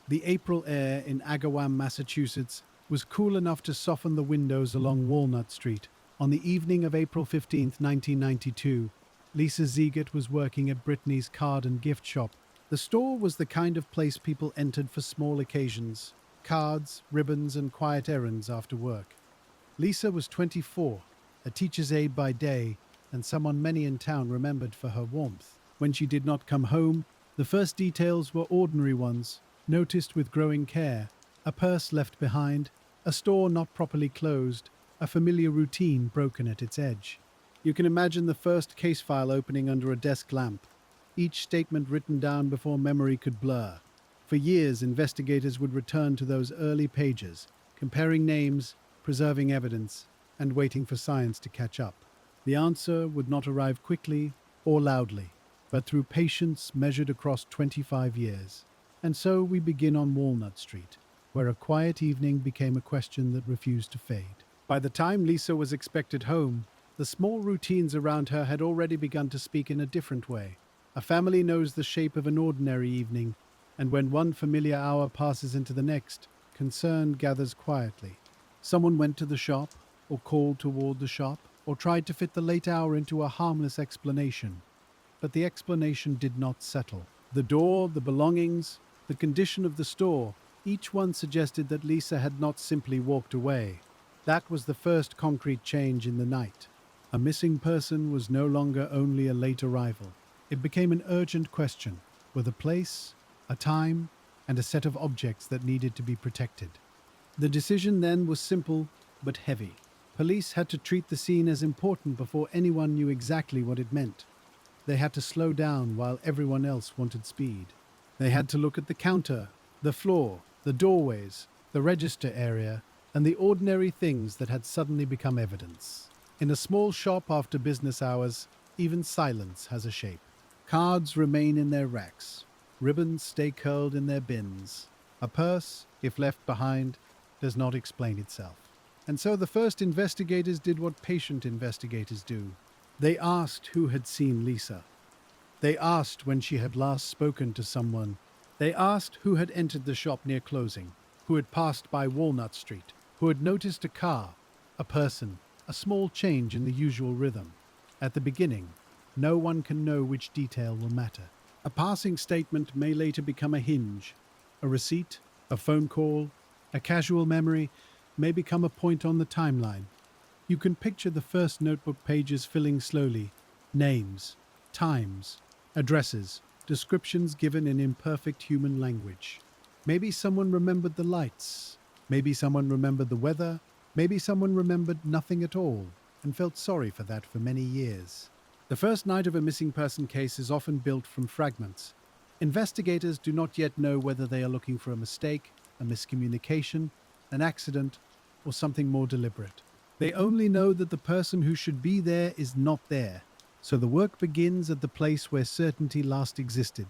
The April air in Agawam, Massachusetts, was cool enough to soften the windows along Walnut Street. On the evening of April 15th, 1992, Lisa Ziegert was working at Brittany's card and gift shop. The store was the kind of place people entered for small occasions, cards, ribbons, and quiet errands after work. Lisa was 24, a teacher's aide by day, and someone many in town remembered for her warmth. When she did not come home, the first details were ordinary ones, noticed with growing care: a purse left behind, a store not properly closed, a familiar routine broken at its edge. You can imagine the first case file opening under a desk lamp, each statement written down before memory could blur. For years, investigators would return to those early pages, comparing names, preserving evidence, and waiting for science to catch up. The answer would not arrive quickly or loudly, but through patience measured across 25 years. And so we begin on Walnut Street, where a quiet evening became a question that refused to fade. By the time Lisa was expected home, the small routines around her had already begun to speak in a different way. A family knows the shape of an ordinary evening, and when one familiar hour passes into the next, concern gathers quietly. Someone went to the shop, or called toward the shop, or tried to fit the late hour into a harmless explanation. But the explanation did not settle. The door, the belongings, the condition of the store, each one suggested that Lisa had not simply walked away. That was the first concrete change in the night. A missing person was no longer only a late arrival. It became an urgent question, with a place, a time, and a set of objects that needed to be protected. The decision then was simple but heavy. Police had to treat the scene as important before anyone knew exactly what it meant. They had to slow down while everyone else wanted speed. They had to look at the counter, the floor, the doorways, the register area, and the ordinary things that had suddenly become evidence. In a small shop after business hours, even silence has a shape. Cards remain in their racks. Ribbons stay curled in their bins. A purse, if left behind, does not explain itself. And so the first investigators did what patient investigators do. They asked who had seen Lisa. They asked when she had last spoken to someone. They asked who had entered the shop near closing, who had passed by Walnut Street, who had noticed a car, a person, a small change in the usual rhythm. At the beginning, no one can know which detail will matter. A passing statement may later become a hinge. A receipt, a phone call, a casual memory may become a point on the timeline. You can picture the first notebook pages filling slowly. Names, times, addresses, descriptions given in imperfect human language. Maybe someone remembered the lights. Maybe someone remembered the weather. Maybe someone remembered nothing at all and felt sorry for that for many years. The first night of a missing person case is often built from fragments. Investigators do not yet know whether they are looking for a mistake, a miscommunication, an accident, or something more deliberate. They only know that the person who should be there is not there, so the work begins at the place where certainty last existed.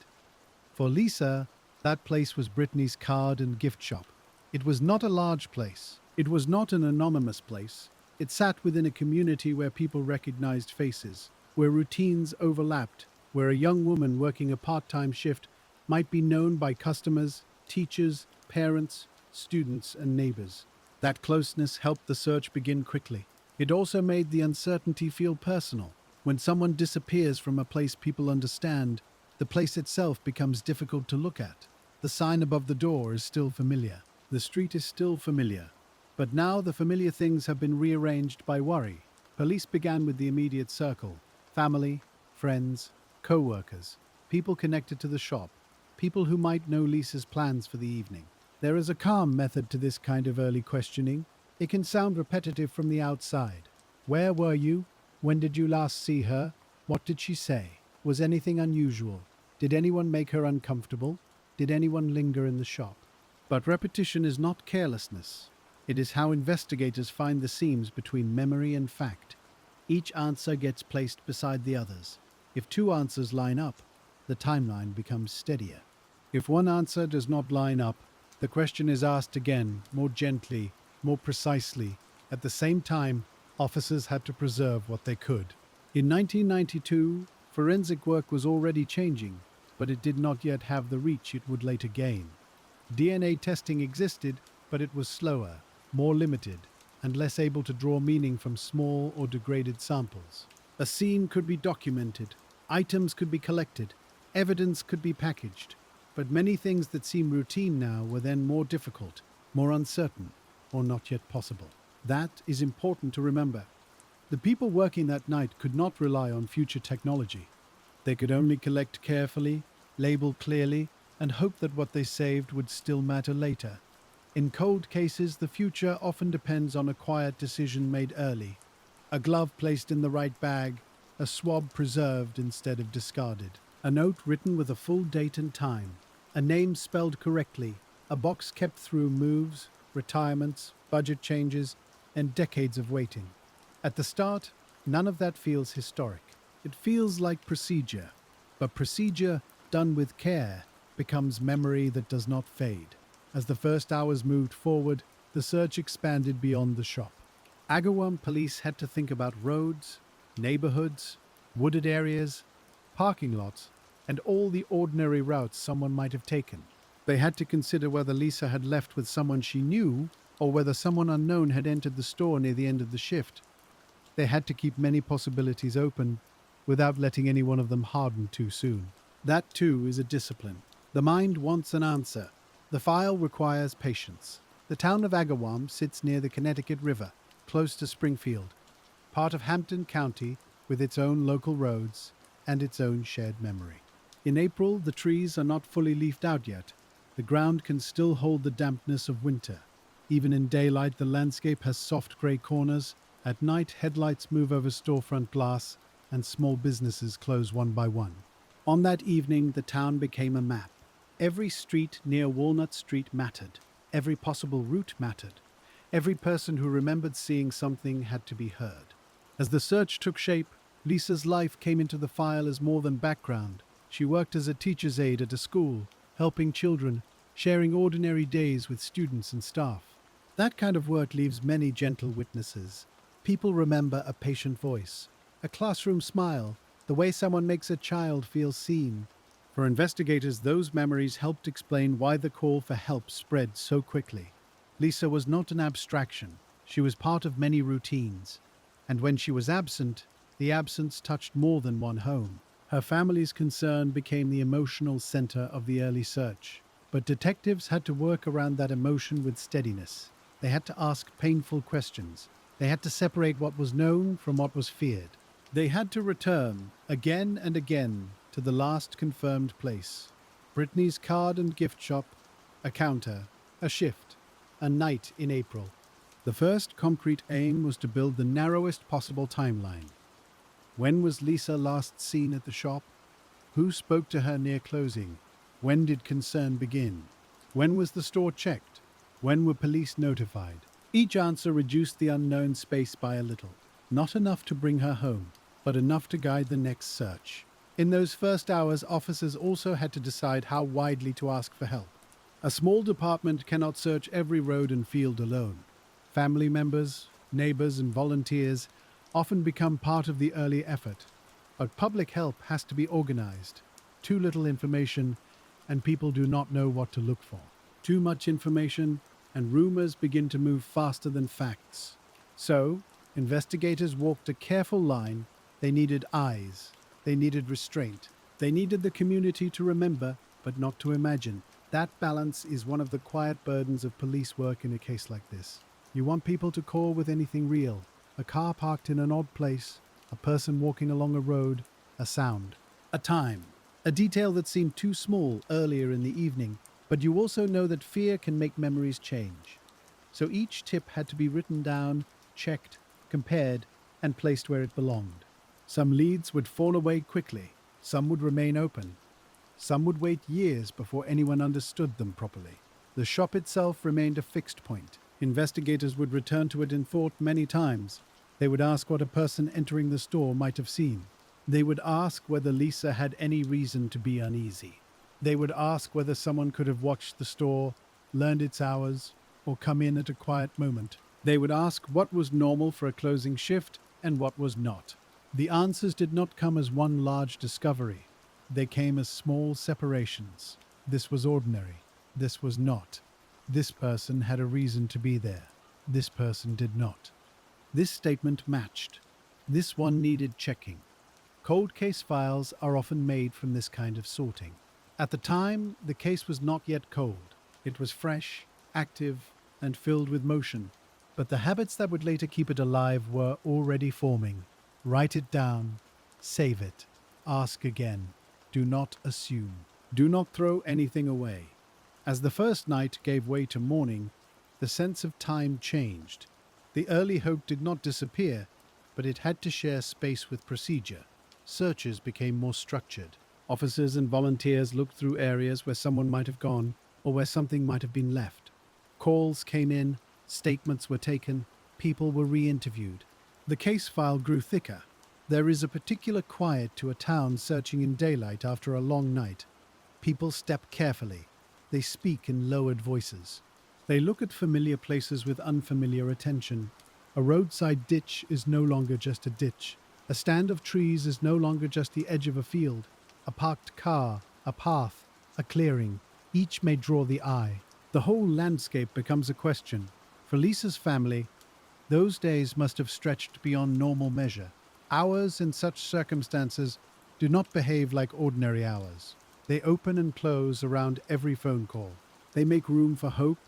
For Lisa, that place was Brittany's card and gift shop. It was not a large place. It was not an anonymous place. It sat within a community where people recognized faces, where routines overlapped, where a young woman working a part-time shift might be known by customers, teachers, parents, students, and neighbors. That closeness helped the search begin quickly. It also made the uncertainty feel personal. When someone disappears from a place people understand, the place itself becomes difficult to look at. The sign above the door is still familiar. The street is still familiar. But now the familiar things have been rearranged by worry. Police began with the immediate circle: family, friends, co-workers, people connected to the shop, people who might know Lisa's plans for the evening. There is a calm method to this kind of early questioning. It can sound repetitive from the outside. Where were you? When did you last see her? What did she say? Was anything unusual? Did anyone make her uncomfortable? Did anyone linger in the shop? But repetition is not carelessness. It is how investigators find the seams between memory and fact. Each answer gets placed beside the others. If two answers line up, the timeline becomes steadier. If one answer does not line up, the question is asked again, more gently, more precisely. At the same time, officers had to preserve what they could. In 1992, forensic work was already changing, but it did not yet have the reach it would later gain. DNA testing existed, but it was slower, more limited, and less able to draw meaning from small or degraded samples. A scene could be documented, items could be collected, evidence could be packaged, but many things that seem routine now were then more difficult, more uncertain, or not yet possible. That is important to remember. The people working that night could not rely on future technology. They could only collect carefully, label clearly, and hope that what they saved would still matter later. In cold cases, the future often depends on a quiet decision made early. A glove placed in the right bag, a swab preserved instead of discarded, a note written with a full date and time, a name spelled correctly, a box kept through moves, retirements, budget changes, and decades of waiting. At the start, none of that feels historic. It feels like procedure, but procedure done with care becomes memory that does not fade. As the first hours moved forward, the search expanded beyond the shop. Agawam police had to think about roads, neighborhoods, wooded areas, parking lots, and all the ordinary routes someone might have taken. They had to consider whether Lisa had left with someone she knew or whether someone unknown had entered the store near the end of the shift. They had to keep many possibilities open without letting any one of them harden too soon. That, too, is a discipline. The mind wants an answer. The file requires patience. The town of Agawam sits near the Connecticut River, close to Springfield, part of Hampton County with its own local roads and its own shared memory. In April, the trees are not fully leafed out yet. The ground can still hold the dampness of winter. Even in daylight, the landscape has soft grey corners. At night, headlights move over storefront glass and small businesses close one by one. On that evening, the town became a map. Every street near Walnut Street mattered. Every possible route mattered. Every person who remembered seeing something had to be heard. As the search took shape, Lisa's life came into the file as more than background. She worked as a teacher's aide at a school, helping children, sharing ordinary days with students and staff. That kind of work leaves many gentle witnesses. People remember a patient voice, a classroom smile, the way someone makes a child feel seen. For investigators, those memories helped explain why the call for help spread so quickly. Lisa was not an abstraction. She was part of many routines. And when she was absent, the absence touched more than one home. Her family's concern became the emotional center of the early search. But detectives had to work around that emotion with steadiness. They had to ask painful questions. They had to separate what was known from what was feared. They had to return, again and again, to the last confirmed place. Brittany's card and gift shop, a counter, a shift, a night in April. The first concrete aim was to build the narrowest possible timeline. When was Lisa last seen at the shop? Who spoke to her near closing? When did concern begin? When was the store checked? When were police notified? Each answer reduced the unknown space by a little. Not enough to bring her home, but enough to guide the next search. In those first hours, officers also had to decide how widely to ask for help. A small department cannot search every road and field alone. Family members, neighbors, and volunteers often become part of the early effort. But public help has to be organized. Too little information, and people do not know what to look for. Too much information, and rumors begin to move faster than facts. So, investigators walked a careful line. They needed eyes. They needed restraint. They needed the community to remember, but not to imagine. That balance is one of the quiet burdens of police work in a case like this. You want people to call with anything real. A car parked in an odd place, a person walking along a road, a sound, a time, a detail that seemed too small earlier in the evening, but you also know that fear can make memories change. So each tip had to be written down, checked, compared, and placed where it belonged. Some leads would fall away quickly, some would remain open, some would wait years before anyone understood them properly. The shop itself remained a fixed point. Investigators would return to it in thought many times. They would ask what a person entering the store might have seen. They would ask whether Lisa had any reason to be uneasy. They would ask whether someone could have watched the store, learned its hours, or come in at a quiet moment. They would ask what was normal for a closing shift and what was not. The answers did not come as one large discovery. They came as small separations. This was ordinary. This was not. This person had a reason to be there. This person did not. This statement matched. This one needed checking. Cold case files are often made from this kind of sorting. At the time, the case was not yet cold. It was fresh, active, and filled with motion. But the habits that would later keep it alive were already forming. Write it down. Save it. Ask again. Do not assume. Do not throw anything away. As the first night gave way to morning, the sense of time changed. The early hope did not disappear, but it had to share space with procedure. Searches became more structured. Officers and volunteers looked through areas where someone might have gone or where something might have been left. Calls came in, statements were taken, people were re-interviewed. The case file grew thicker. There is a particular quiet to a town searching in daylight after a long night. People step carefully. They speak in lowered voices. They look at familiar places with unfamiliar attention. A roadside ditch is no longer just a ditch. A stand of trees is no longer just the edge of a field. A parked car, a path, a clearing. Each may draw the eye. The whole landscape becomes a question. For Lisa's family, those days must have stretched beyond normal measure. Hours in such circumstances do not behave like ordinary hours. They open and close around every phone call. They make room for hope,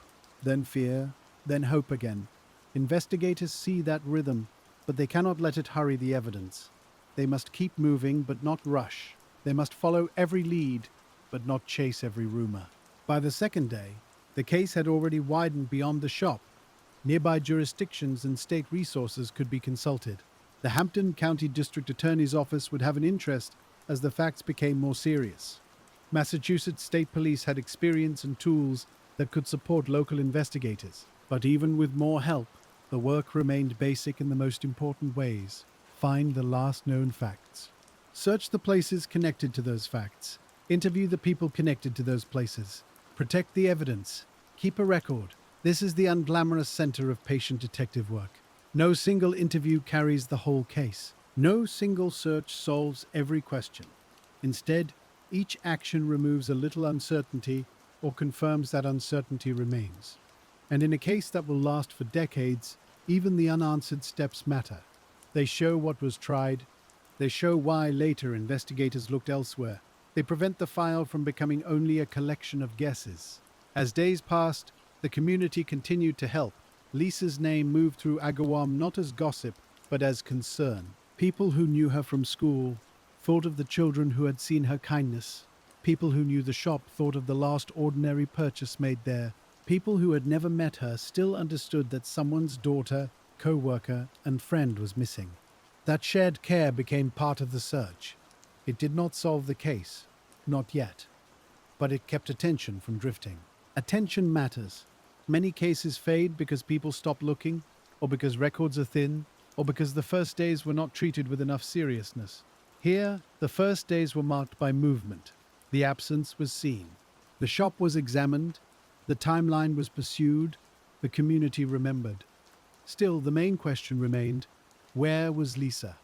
then fear, then hope again. Investigators see that rhythm, but they cannot let it hurry the evidence. They must keep moving, but not rush. They must follow every lead, but not chase every rumor. By the second day, the case had already widened beyond the shop. Nearby jurisdictions and state resources could be consulted. The Hampton County District Attorney's Office would have an interest as the facts became more serious. Massachusetts State Police had experience and tools that could support local investigators. But even with more help, the work remained basic in the most important ways. Find the last known facts. Search the places connected to those facts. Interview the people connected to those places. Protect the evidence. Keep a record. This is the unglamorous center of patient detective work. No single interview carries the whole case. No single search solves every question. Instead, each action removes a little uncertainty or confirms that uncertainty remains. And in a case that will last for decades, even the unanswered steps matter. They show what was tried. They show why later investigators looked elsewhere. They prevent the file from becoming only a collection of guesses. As days passed, the community continued to help. Lisa's name moved through Agawam not as gossip, but as concern. People who knew her from school thought of the children who had seen her kindness. People who knew the shop thought of the last ordinary purchase made there. People who had never met her still understood that someone's daughter, co-worker, and friend was missing. That shared care became part of the search. It did not solve the case, not yet, but it kept attention from drifting. Attention matters. Many cases fade because people stop looking, or because records are thin, or because the first days were not treated with enough seriousness. Here, the first days were marked by movement. The absence was seen. The shop was examined. The timeline was pursued. The community remembered. Still, the main question remained, where was Lisa?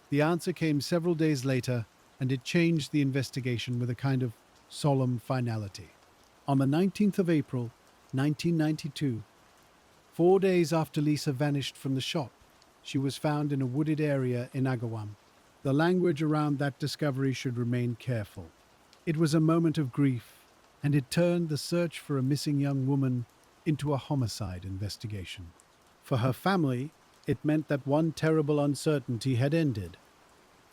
The answer came several days later, and it changed the investigation with a kind of solemn finality. On the 19th of April, 1992, 4 days after Lisa vanished from the shop, she was found in a wooded area in Agawam. The language around that discovery should remain careful. It was a moment of grief, and it turned the search for a missing young woman into a homicide investigation. For her family, it meant that one terrible uncertainty had ended,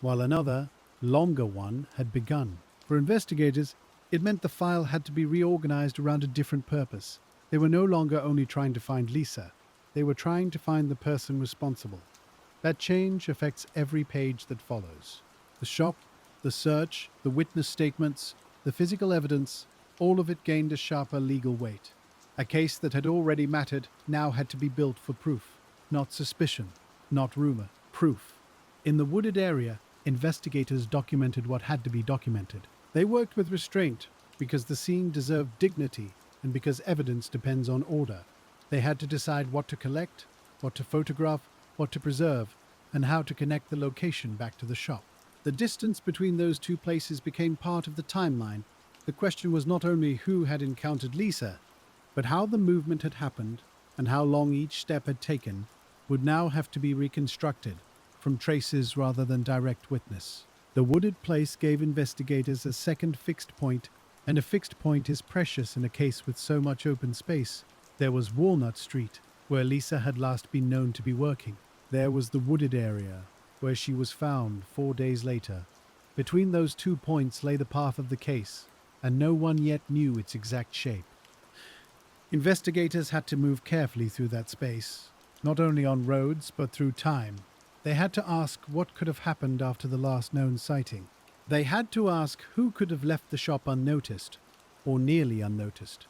while another, longer one, had begun. For investigators, it meant the file had to be reorganized around a different purpose. They were no longer only trying to find Lisa. They were trying to find the person responsible. That change affects every page that follows. The shop, the search, the witness statements, the physical evidence, all of it gained a sharper legal weight. A case that had already mattered now had to be built for proof. Not suspicion, not rumor, proof. In the wooded area, investigators documented what had to be documented. They worked with restraint because the scene deserved dignity and because evidence depends on order. They had to decide what to collect, what to photograph, what to preserve, and how to connect the location back to the shop. The distance between those two places became part of the timeline, The question was not only who had encountered Lisa, but how the movement had happened and how long each step had taken would now have to be reconstructed from traces rather than direct witness. The wooded place gave investigators a second fixed point, and a fixed point is precious in a case with so much open space. There was Walnut Street, where Lisa had last been known to be working. There was the wooded area, where she was found 4 days later. Between those 2 points lay the path of the case, and no one yet knew its exact shape. Investigators had to move carefully through that space, not only on roads but through time. They had to ask what could have happened after the last known sighting. They had to ask who could have left the shop unnoticed, or nearly unnoticed.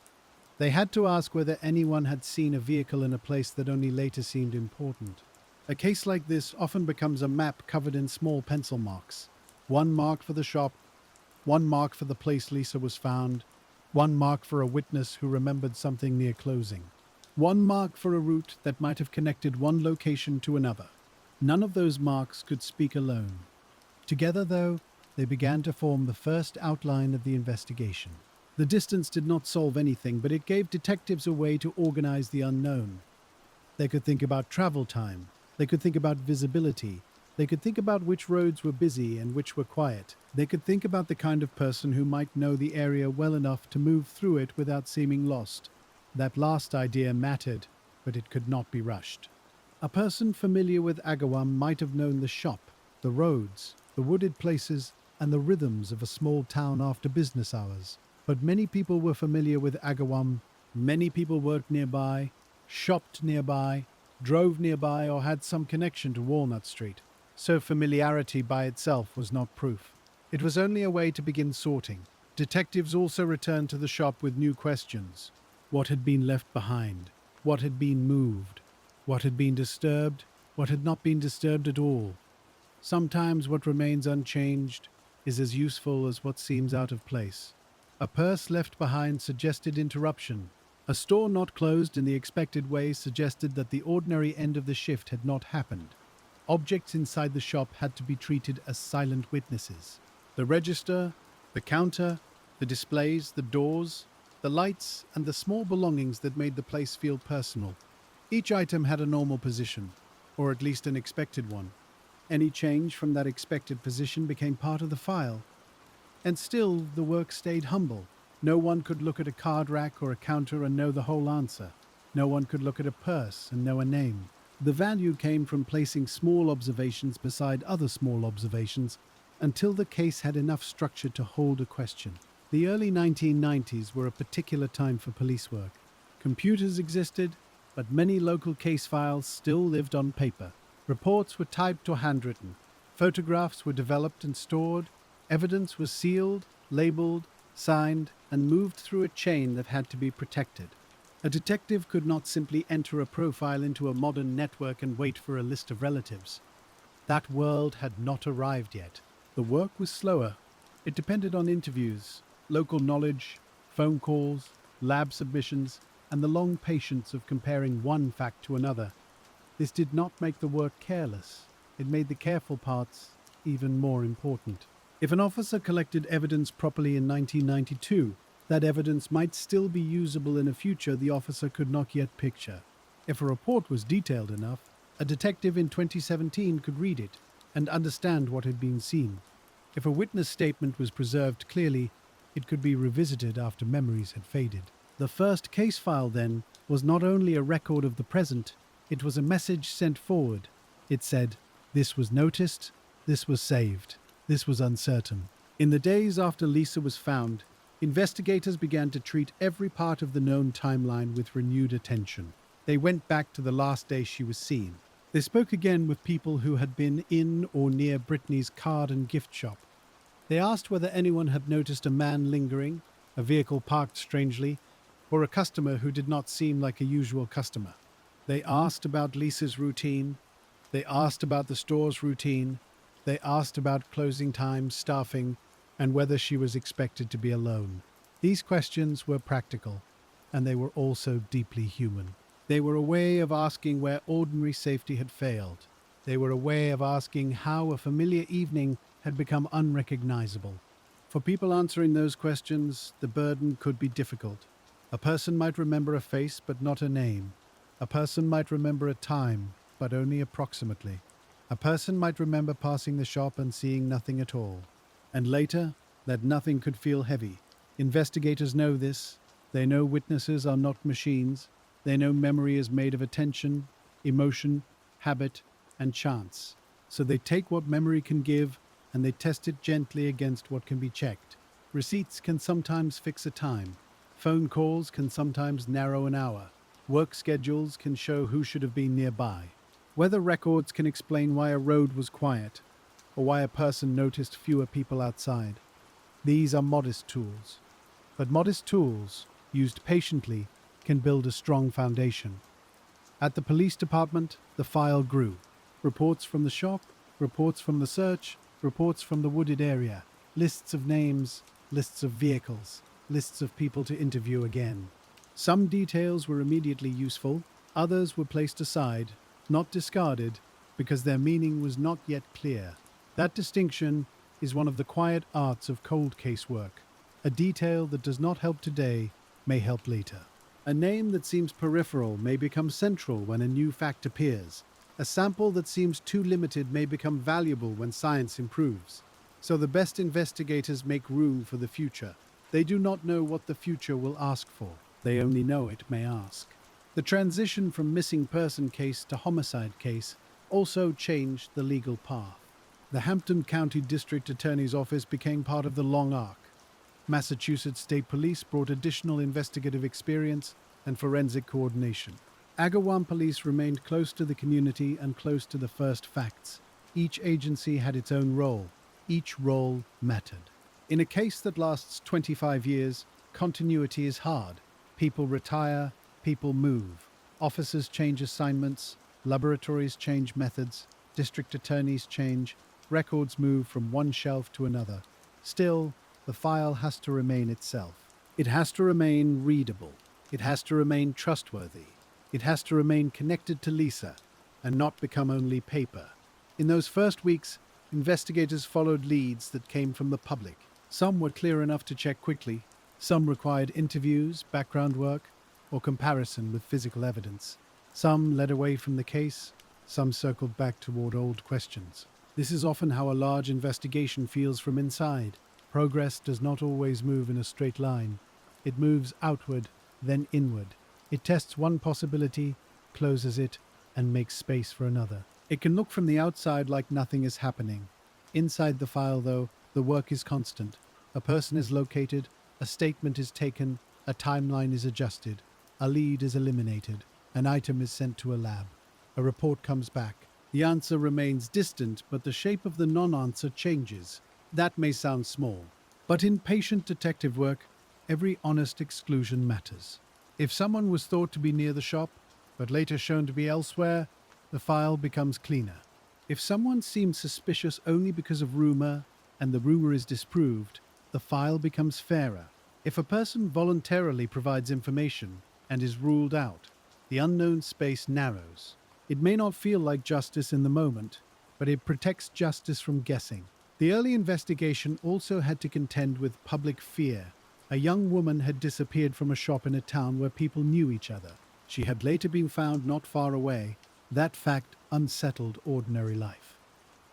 They had to ask whether anyone had seen a vehicle in a place that only later seemed important. A case like this often becomes a map covered in small pencil marks. One mark for the shop, one mark for the place Lisa was found, one mark for a witness who remembered something near closing, one mark for a route that might have connected one location to another. None of those marks could speak alone. Together, though, they began to form the first outline of the investigation. The distance did not solve anything, but it gave detectives a way to organize the unknown. They could think about travel time. They could think about visibility. They could think about which roads were busy and which were quiet. They could think about the kind of person who might know the area well enough to move through it without seeming lost. That last idea mattered, but it could not be rushed. A person familiar with Agawam might have known the shop, the roads, the wooded places, and the rhythms of a small town after business hours. But many people were familiar with Agawam. Many people worked nearby, shopped nearby, drove nearby, or had some connection to Walnut Street. So familiarity by itself was not proof. It was only a way to begin sorting. Detectives also returned to the shop with new questions. What had been left behind? What had been moved? What had been disturbed? What had not been disturbed at all? Sometimes what remains unchanged is as useful as what seems out of place. A purse left behind suggested interruption. A store not closed in the expected way suggested that the ordinary end of the shift had not happened. Objects inside the shop had to be treated as silent witnesses. The register, the counter, the displays, the doors, the lights, and the small belongings that made the place feel personal. Each item had a normal position, or at least an expected one. Any change from that expected position became part of the file. And still, the work stayed humble. No one could look at a card rack or a counter and know the whole answer. No one could look at a purse and know a name. The value came from placing small observations beside other small observations until the case had enough structure to hold a question. The early 1990s were a particular time for police work. Computers existed, but many local case files still lived on paper. Reports were typed or handwritten. Photographs were developed and stored. Evidence was sealed, labeled, signed, and moved through a chain that had to be protected. A detective could not simply enter a profile into a modern network and wait for a list of relatives. That world had not arrived yet. The work was slower. It depended on interviews, local knowledge, phone calls, lab submissions, and the long patience of comparing one fact to another. This did not make the work careless. It made the careful parts even more important. If an officer collected evidence properly in 1992, that evidence might still be usable in a future the officer could not yet picture. If a report was detailed enough, a detective in 2017 could read it and understand what had been seen. If a witness statement was preserved clearly, it could be revisited after memories had faded. The first case file, then, was not only a record of the present, it was a message sent forward. It said, this was noticed, this was saved, this was uncertain. In the days after Lisa was found, investigators began to treat every part of the known timeline with renewed attention. They went back to the last day she was seen. They spoke again with people who had been in or near Brittany's card and gift shop. They asked whether anyone had noticed a man lingering, a vehicle parked strangely, or a customer who did not seem like a usual customer. They asked about Lisa's routine. They asked about the store's routine. They asked about closing times, staffing, and whether she was expected to be alone. These questions were practical, and they were also deeply human. They were a way of asking where ordinary safety had failed. They were a way of asking how a familiar evening had become unrecognizable. For people answering those questions, the burden could be difficult. A person might remember a face but not a name. A person might remember a time, but only approximately. A person might remember passing the shop and seeing nothing at all. And later, that nothing could feel heavy. Investigators know this. They know witnesses are not machines. They know memory is made of attention, emotion, habit, and chance. So they take what memory can give and they test it gently against what can be checked. Receipts can sometimes fix a time. Phone calls can sometimes narrow an hour. Work schedules can show who should have been nearby. Weather records can explain why a road was quiet or why a person noticed fewer people outside. These are modest tools. But modest tools, used patiently, can build a strong foundation. At the police department, the file grew. Reports from the shop, reports from the search, reports from the wooded area, lists of names, lists of vehicles, lists of people to interview again. Some details were immediately useful, others were placed aside, not discarded, because their meaning was not yet clear. That distinction is one of the quiet arts of cold case work. A detail that does not help today may help later. A name that seems peripheral may become central when a new fact appears. A sample that seems too limited may become valuable when science improves. So the best investigators make room for the future. They do not know what the future will ask for. They only know it may ask. The transition from missing person case to homicide case also changed the legal path. The Hampton County District Attorney's Office became part of the long arc. Massachusetts State Police brought additional investigative experience and forensic coordination. Agawam Police remained close to the community and close to the first facts. Each agency had its own role. Each role mattered. In a case that lasts 25 years, continuity is hard. People retire, people move. Officers change assignments, laboratories change methods, district attorneys change, records move from one shelf to another. Still, the file has to remain itself. It has to remain readable. It has to remain trustworthy. It has to remain connected to Lisa and not become only paper. In those first weeks, investigators followed leads that came from the public. Some were clear enough to check quickly. Some required interviews, background work, or comparison with physical evidence. Some led away from the case. Some circled back toward old questions. This is often how a large investigation feels from inside. Progress does not always move in a straight line. It moves outward, then inward. It tests one possibility, closes it, and makes space for another. It can look from the outside like nothing is happening. Inside the file, though, the work is constant. A person is located, a statement is taken, a timeline is adjusted, a lead is eliminated, an item is sent to a lab. A report comes back. The answer remains distant, but the shape of the non-answer changes. That may sound small, but in patient detective work, every honest exclusion matters. If someone was thought to be near the shop, but later shown to be elsewhere, the file becomes cleaner. If someone seems suspicious only because of rumor, and the rumor is disproved, the file becomes fairer. If a person voluntarily provides information and is ruled out, the unknown space narrows. It may not feel like justice in the moment, but it protects justice from guessing. The early investigation also had to contend with public fear. A young woman had disappeared from a shop in a town where people knew each other. She had later been found not far away. That fact unsettled ordinary life.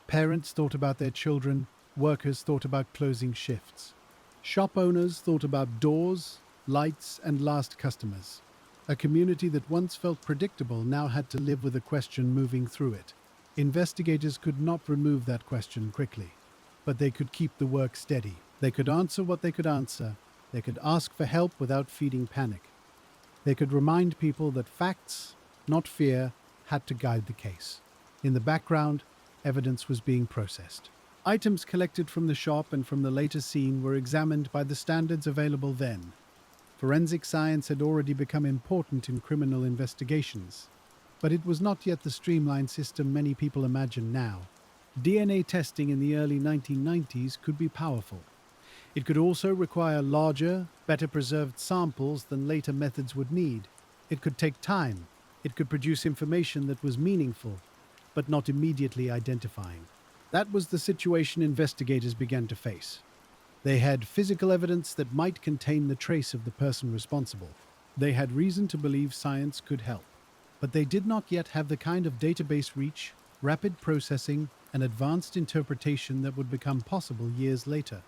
Parents thought about their children. Workers thought about closing shifts. Shop owners thought about doors, lights, and last customers. A community that once felt predictable now had to live with a question moving through it. Investigators could not remove that question quickly, but they could keep the work steady. They could answer what they could answer. They could ask for help without feeding panic. They could remind people that facts, not fear, had to guide the case. In the background, evidence was being processed. Items collected from the shop and from the later scene were examined by the standards available then. Forensic science had already become important in criminal investigations, but it was not yet the streamlined system many people imagine now. DNA testing in the early 1990s could be powerful. It could also require larger, better preserved samples than later methods would need. It could take time. It could produce information that was meaningful, but not immediately identifying. That was the situation investigators began to face. They had physical evidence that might contain the trace of the person responsible. They had reason to believe science could help. But they did not yet have the kind of database reach, rapid processing, and advanced interpretation that would become possible years later.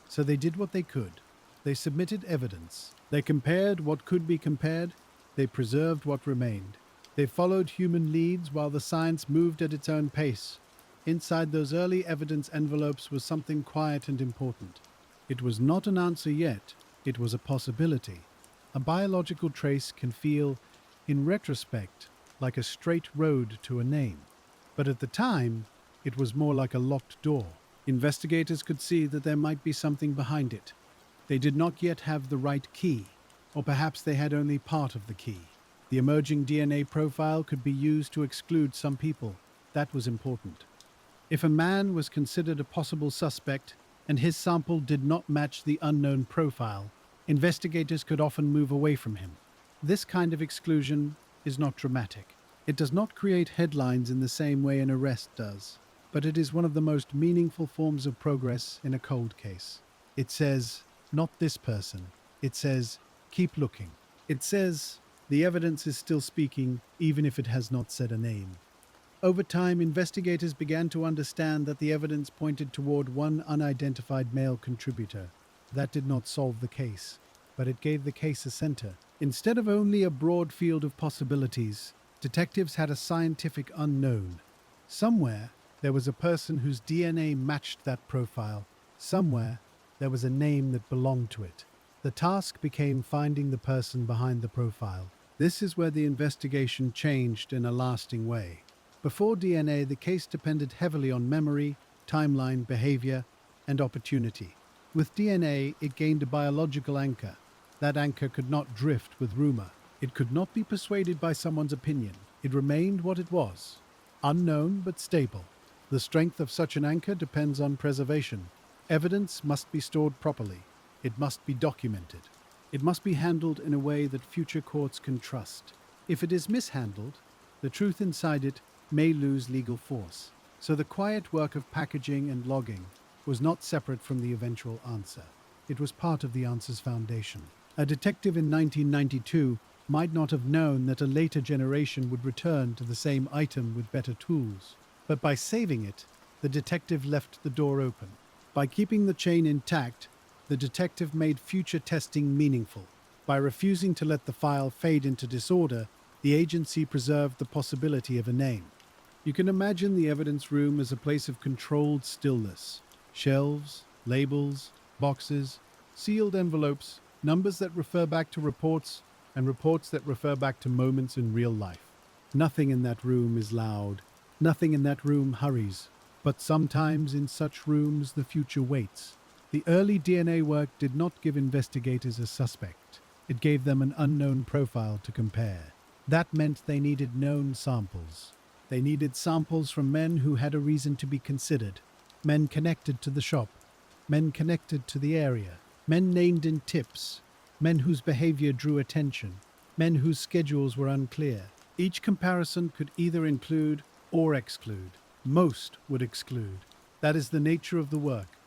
So they did what they could. They submitted evidence. They compared what could be compared. They preserved what remained. They followed human leads while the science moved at its own pace. Inside those early evidence envelopes was something quiet and important. It was not an answer yet. It was a possibility. A biological trace can feel, in retrospect, like a straight road to a name. But at the time, it was more like a locked door. Investigators could see that there might be something behind it. They did not yet have the right key, or perhaps they had only part of the key. The emerging DNA profile could be used to exclude some people. That was important. If a man was considered a possible suspect and his sample did not match the unknown profile, investigators could often move away from him. This kind of exclusion is not dramatic. It does not create headlines in the same way an arrest does, but it is one of the most meaningful forms of progress in a cold case. It says, not this person. It says, keep looking. It says, the evidence is still speaking, even if it has not said a name. Over time, investigators began to understand that the evidence pointed toward one unidentified male contributor. That did not solve the case, but it gave the case a center. Instead of only a broad field of possibilities, detectives had a scientific unknown. Somewhere, there was a person whose DNA matched that profile. Somewhere, there was a name that belonged to it. The task became finding the person behind the profile. This is where the investigation changed in a lasting way. Before DNA, the case depended heavily on memory, timeline, behavior, and opportunity. With DNA, it gained a biological anchor. That anchor could not drift with rumor. It could not be persuaded by someone's opinion. It remained what it was, unknown but stable. The strength of such an anchor depends on preservation. Evidence must be stored properly. It must be documented. It must be handled in a way that future courts can trust. If it is mishandled, the truth inside it may lose legal force. So the quiet work of packaging and logging was not separate from the eventual answer. It was part of the answer's foundation. A detective in 1992 might not have known that a later generation would return to the same item with better tools. But by saving it, the detective left the door open. By keeping the chain intact, the detective made future testing meaningful. By refusing to let the file fade into disorder, the agency preserved the possibility of a name. You can imagine the evidence room as a place of controlled stillness. Shelves, labels, boxes, sealed envelopes, numbers that refer back to reports, and reports that refer back to moments in real life. Nothing in that room is loud. Nothing in that room hurries. But sometimes in such rooms the future waits. The early DNA work did not give investigators a suspect. It gave them an unknown profile to compare. That meant they needed known samples. They needed samples from men who had a reason to be considered, men connected to the shop, men connected to the area, men named in tips, men whose behavior drew attention, men whose schedules were unclear. Each comparison could either include or exclude. Most would exclude. That is the nature of the work.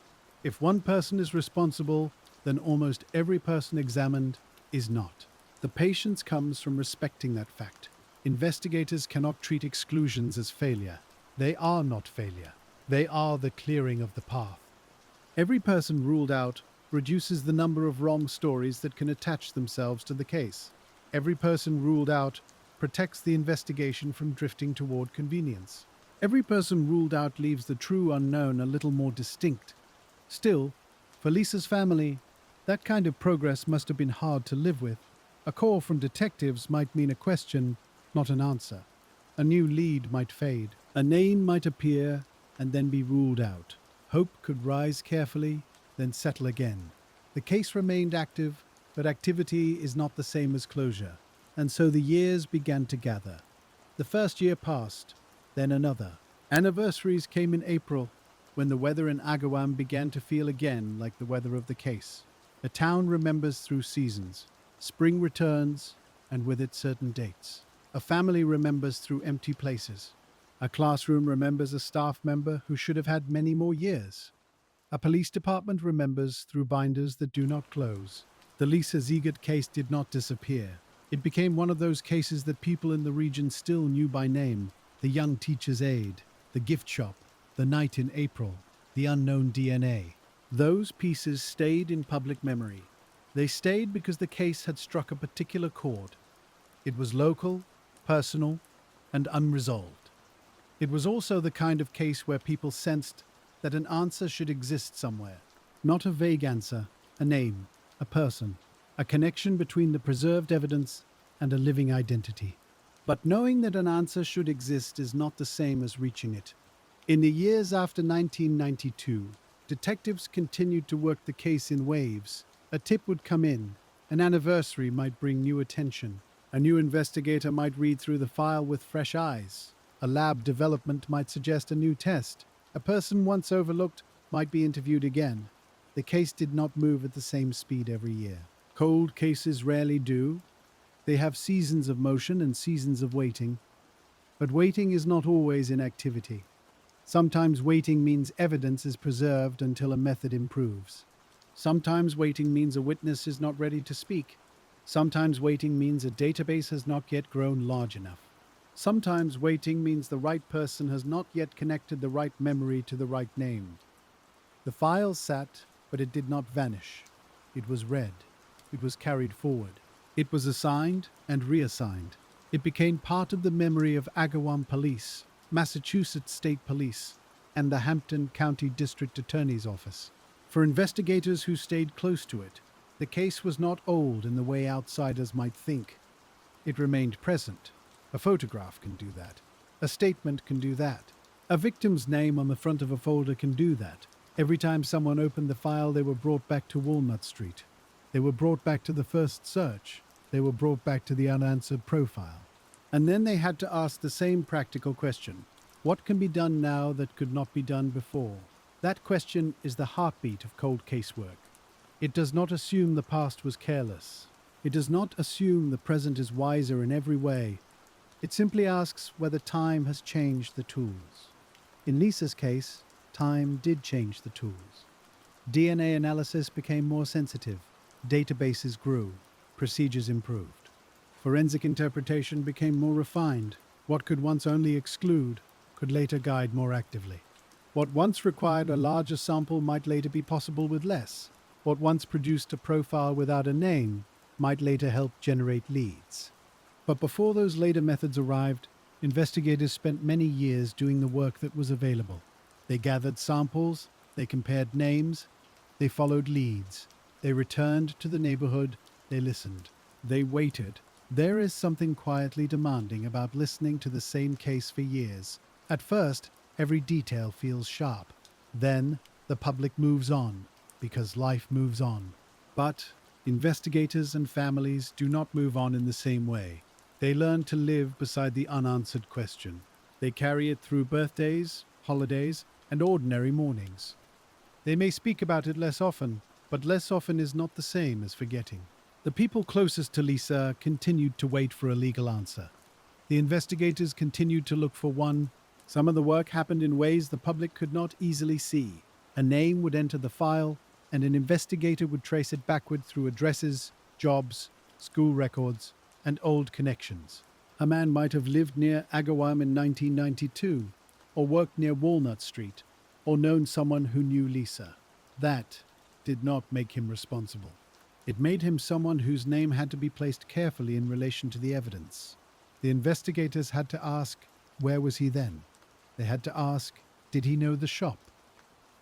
If one person is responsible, then almost every person examined is not. The patience comes from respecting that fact. Investigators cannot treat exclusions as failure. They are not failure. They are the clearing of the path. Every person ruled out reduces the number of wrong stories that can attach themselves to the case. Every person ruled out protects the investigation from drifting toward convenience. Every person ruled out leaves the true unknown a little more distinct. Still, for Lisa's family, that kind of progress must have been hard to live with. A call from detectives might mean a question, not an answer. A new lead might fade. A name might appear and then be ruled out. Hope could rise carefully, then settle again. The case remained active, but activity is not the same as closure. And so the years began to gather. The first year passed, then another. Anniversaries came in April, when the weather in Agawam began to feel again like the weather of the case. A town remembers through seasons. Spring returns, and with it certain dates. A family remembers through empty places. A classroom remembers a staff member who should have had many more years. A police department remembers through binders that do not close. The Lisa Ziegert case did not disappear. It became one of those cases that people in the region still knew by name: the young teacher's aide, the gift shop, the night in April, the unknown DNA. Those pieces stayed in public memory. They stayed because the case had struck a particular chord. It was local, personal, and unresolved. It was also the kind of case where people sensed that an answer should exist somewhere. Not a vague answer, a name, a person, a connection between the preserved evidence and a living identity. But knowing that an answer should exist is not the same as reaching it. In the years after 1992, detectives continued to work the case in waves. A tip would come in, an anniversary might bring new attention, a new investigator might read through the file with fresh eyes, a lab development might suggest a new test, a person once overlooked might be interviewed again. The case did not move at the same speed every year. Cold cases rarely do. They have seasons of motion and seasons of waiting. But waiting is not always inactivity. Sometimes waiting means evidence is preserved until a method improves. Sometimes waiting means a witness is not ready to speak. Sometimes waiting means a database has not yet grown large enough. Sometimes waiting means the right person has not yet connected the right memory to the right name. The file sat, but it did not vanish. It was read. It was carried forward. It was assigned and reassigned. It became part of the memory of Agawam Police, Massachusetts State Police, and the Hampton County District Attorney's Office. For investigators who stayed close to it, the case was not old in the way outsiders might think. It remained present. A photograph can do that. A statement can do that. A victim's name on the front of a folder can do that. Every time someone opened the file, they were brought back to Walnut Street. They were brought back to the first search. They were brought back to the unanswered profile. And then they had to ask the same practical question: what can be done now that could not be done before? That question is the heartbeat of cold case work. It does not assume the past was careless. It does not assume the present is wiser in every way. It simply asks whether time has changed the tools. In Lisa's case, time did change the tools. DNA analysis became more sensitive. Databases grew. Procedures improved. Forensic interpretation became more refined. What could once only exclude could later guide more actively. What once required a larger sample might later be possible with less. What once produced a profile without a name might later help generate leads. But before those later methods arrived, investigators spent many years doing the work that was available. They gathered samples, they compared names, they followed leads, they returned to the neighborhood, they listened, they waited. There is something quietly demanding about listening to the same case for years. At first, every detail feels sharp. Then, the public moves on, because life moves on. But investigators and families do not move on in the same way. They learn to live beside the unanswered question. They carry it through birthdays, holidays, and ordinary mornings. They may speak about it less often, but less often is not the same as forgetting. The people closest to Lisa continued to wait for a legal answer. The investigators continued to look for one. Some of the work happened in ways the public could not easily see. A name would enter the file, and an investigator would trace it backward through addresses, jobs, school records, and old connections. A man might have lived near Agawam in 1992, or worked near Walnut Street, or known someone who knew Lisa. That did not make him responsible. It made him someone whose name had to be placed carefully in relation to the evidence. The investigators had to ask, where was he then? They had to ask, did he know the shop?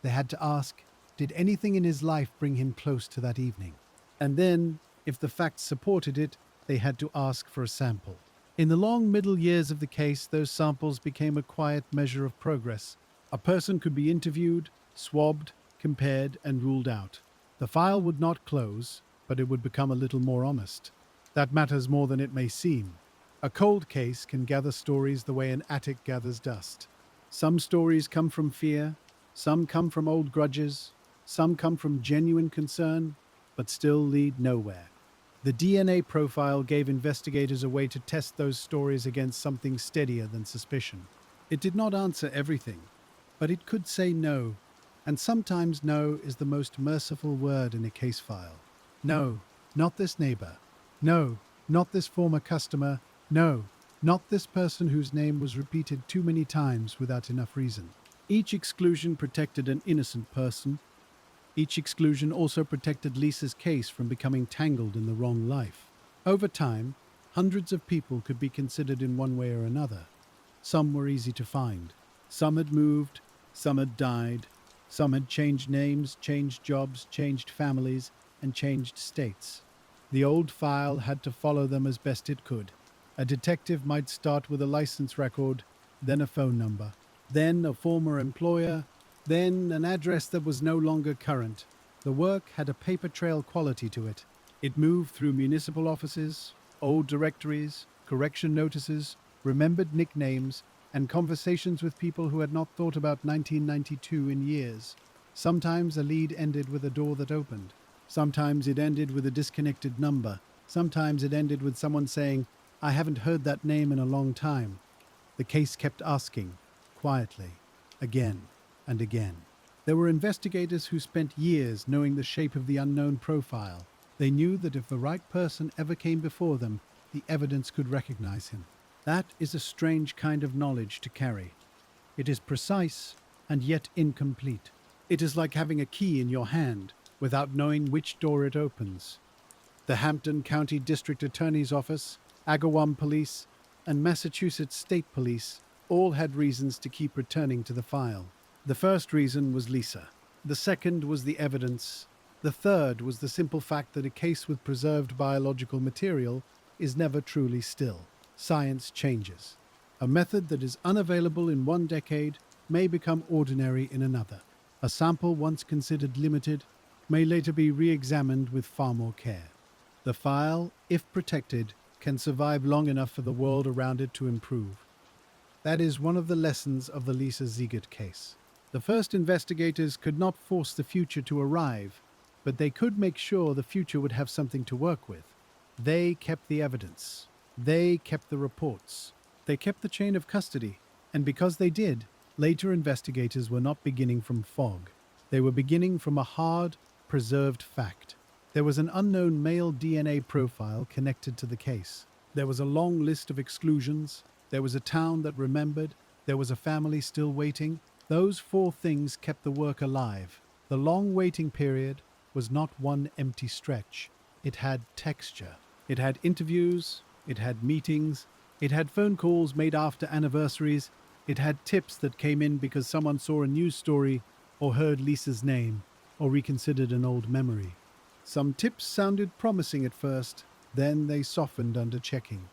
They had to ask, did anything in his life bring him close to that evening? And then, if the facts supported it, they had to ask for a sample. In the long middle years of the case, those samples became a quiet measure of progress. A person could be interviewed, swabbed, compared, and ruled out. The file would not close, but it would become a little more honest. That matters more than it may seem. A cold case can gather stories the way an attic gathers dust. Some stories come from fear, some come from old grudges, some come from genuine concern, but still lead nowhere. The DNA profile gave investigators a way to test those stories against something steadier than suspicion. It did not answer everything, but it could say no. And sometimes no is the most merciful word in a case file. No, not this neighbor. No, not this former customer. No, not this person whose name was repeated too many times without enough reason. Each exclusion protected an innocent person. Each exclusion also protected Lisa's case from becoming tangled in the wrong life. Over time, hundreds of people could be considered in one way or another. Some were easy to find. Some had moved, some had died, some had changed names, changed jobs, changed families, and changed states. The old file had to follow them as best it could. A detective might start with a license record, then a phone number, then a former employer, then an address that was no longer current. The work had a paper trail quality to it. It moved through municipal offices, old directories, correction notices, remembered nicknames, and conversations with people who had not thought about 1992 in years. Sometimes a lead ended with a door that opened. Sometimes it ended with a disconnected number. Sometimes it ended with someone saying, "I haven't heard that name in a long time." The case kept asking, quietly, again and again. There were investigators who spent years knowing the shape of the unknown profile. They knew that if the right person ever came before them, the evidence could recognize him. That is a strange kind of knowledge to carry. It is precise and yet incomplete. It is like having a key in your hand without knowing which door it opens. The Hampton County District Attorney's Office, Agawam Police, and Massachusetts State Police all had reasons to keep returning to the file. The first reason was Lisa. The second was the evidence. The third was the simple fact that a case with preserved biological material is never truly still. Science changes. A method that is unavailable in one decade may become ordinary in another. A sample once considered limited may later be re-examined with far more care. The file, if protected, can survive long enough for the world around it to improve. That is one of the lessons of the Lisa Ziegert case. The first investigators could not force the future to arrive, but they could make sure the future would have something to work with. They kept the evidence. They kept the reports. They kept the chain of custody. And because they did, later investigators were not beginning from fog. They were beginning from a hard, preserved fact. There was an unknown male DNA profile connected to the case. There was a long list of exclusions. There was a town that remembered. There was a family still waiting. Those four things kept the work alive. The long waiting period was not one empty stretch. It had texture. It had interviews. It had meetings. It had phone calls made after anniversaries. It had tips that came in because someone saw a news story or heard Lisa's name or reconsidered an old memory. Some tips sounded promising at first, then they softened under checking.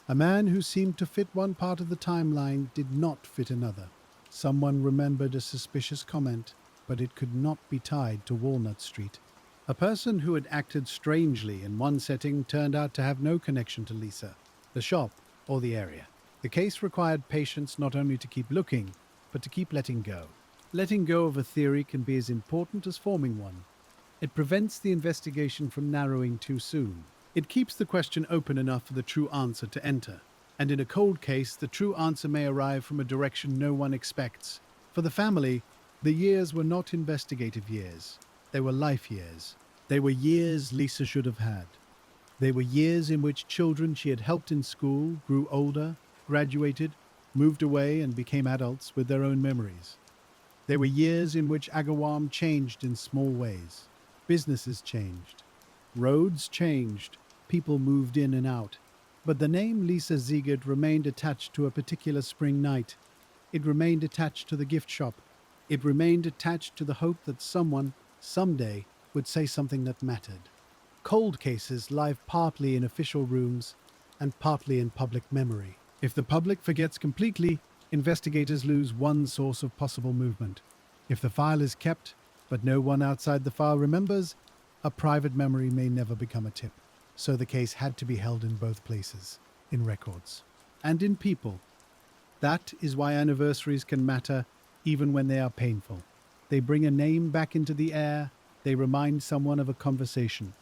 A man who seemed to fit one part of the timeline did not fit another. Someone remembered a suspicious comment, but it could not be tied to Walnut Street. A person who had acted strangely in one setting turned out to have no connection to Lisa, the shop, or the area. The case required patience not only to keep looking, but to keep letting go. Letting go of a theory can be as important as forming one. It prevents the investigation from narrowing too soon. It keeps the question open enough for the true answer to enter. And in a cold case, the true answer may arrive from a direction no one expects. For the family, the years were not investigative years. They were life years. They were years Lisa should have had. They were years in which children she had helped in school grew older, graduated, moved away, and became adults with their own memories. They were years in which Agawam changed in small ways. Businesses changed. Roads changed. People moved in and out. But the name Lisa Ziegert remained attached to a particular spring night. It remained attached to the gift shop. It remained attached to the hope that someone, someday, would say something that mattered. Cold cases live partly in official rooms and partly in public memory. If the public forgets completely, investigators lose one source of possible movement. If the file is kept, but no one outside the file remembers, a private memory may never become a tip. So the case had to be held in both places, in records and in people. That is why anniversaries can matter even when they are painful. They bring a name back into the air. They remind someone of a conversation.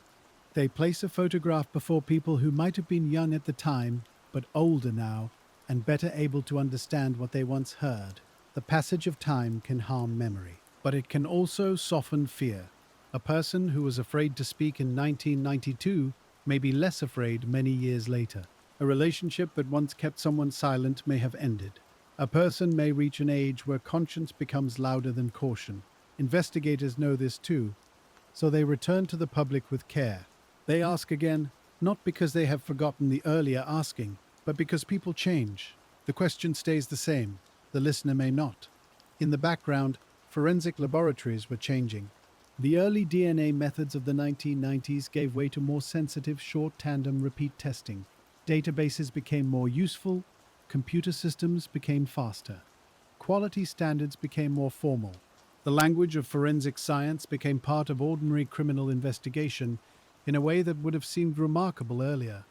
They place a photograph before people who might have been young at the time, but older now, and better able to understand what they once heard. The passage of time can harm memory. but it can also soften fear. A person who was afraid to speak in 1992 may be less afraid many years later. A relationship that once kept someone silent may have ended. A person may reach an age where conscience becomes louder than caution. Investigators know this too, so they return to the public with care. They ask again, not because they have forgotten the earlier asking, but because people change. The question stays the same. The listener may not. In the background, forensic laboratories were changing. The early DNA methods of the 1990s gave way to more sensitive short tandem repeat testing. Databases became more useful, computer systems became faster. Quality standards became more formal. The language of forensic science became part of ordinary criminal investigation in a way that would have seemed remarkable earlier.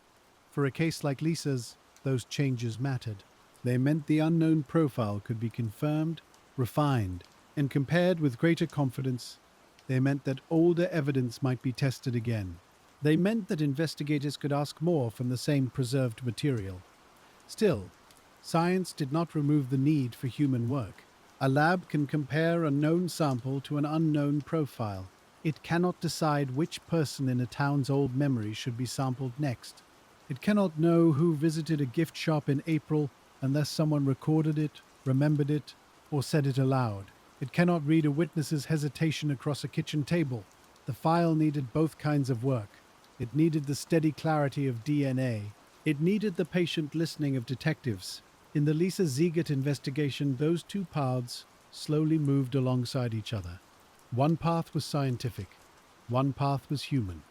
For a case like Lisa's, those changes mattered. They meant the unknown profile could be confirmed, refined, and compared with greater confidence. They meant that older evidence might be tested again. They meant that investigators could ask more from the same preserved material. Still, science did not remove the need for human work. A lab can compare a known sample to an unknown profile. It cannot decide which person in a town's old memory should be sampled next. It cannot know who visited a gift shop in April unless someone recorded it, remembered it, or said it aloud. It cannot read a witness's hesitation across a kitchen table. The file needed both kinds of work. It needed the steady clarity of DNA. It needed the patient listening of detectives. In the Lisa Ziegert investigation, those two paths slowly moved alongside each other. One path was scientific. One path was human.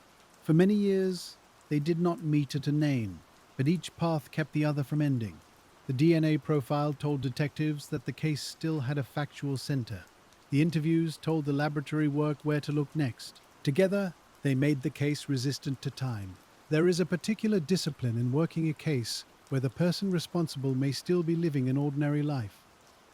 For many years, they did not meet at a name, but each path kept the other from ending. The DNA profile told detectives that the case still had a factual center. The interviews told the laboratory work where to look next. Together, they made the case resistant to time. There is a particular discipline in working a case where the person responsible may still be living an ordinary life.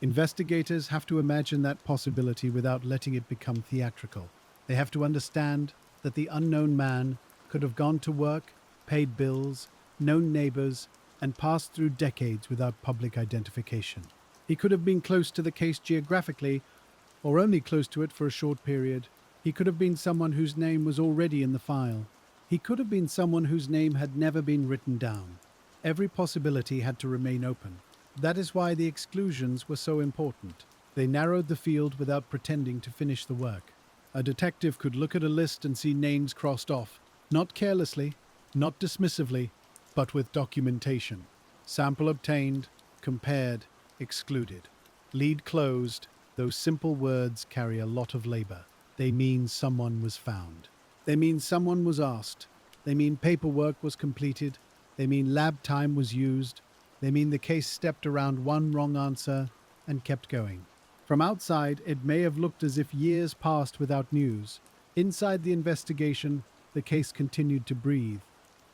Investigators have to imagine that possibility without letting it become theatrical. They have to understand that the unknown man could have gone to work, paid bills, known neighbors, and passed through decades without public identification. He could have been close to the case geographically, or only close to it for a short period. He could have been someone whose name was already in the file. He could have been someone whose name had never been written down. Every possibility had to remain open. That is why the exclusions were so important. They narrowed the field without pretending to finish the work. A detective could look at a list and see names crossed off, not carelessly, not dismissively, but with documentation. Sample obtained, compared, excluded. Lead closed. Those simple words carry a lot of labor. They mean someone was found. They mean someone was asked. They mean paperwork was completed. They mean lab time was used. They mean the case stepped around one wrong answer and kept going. From outside, it may have looked as if years passed without news. Inside the investigation, the case continued to breathe.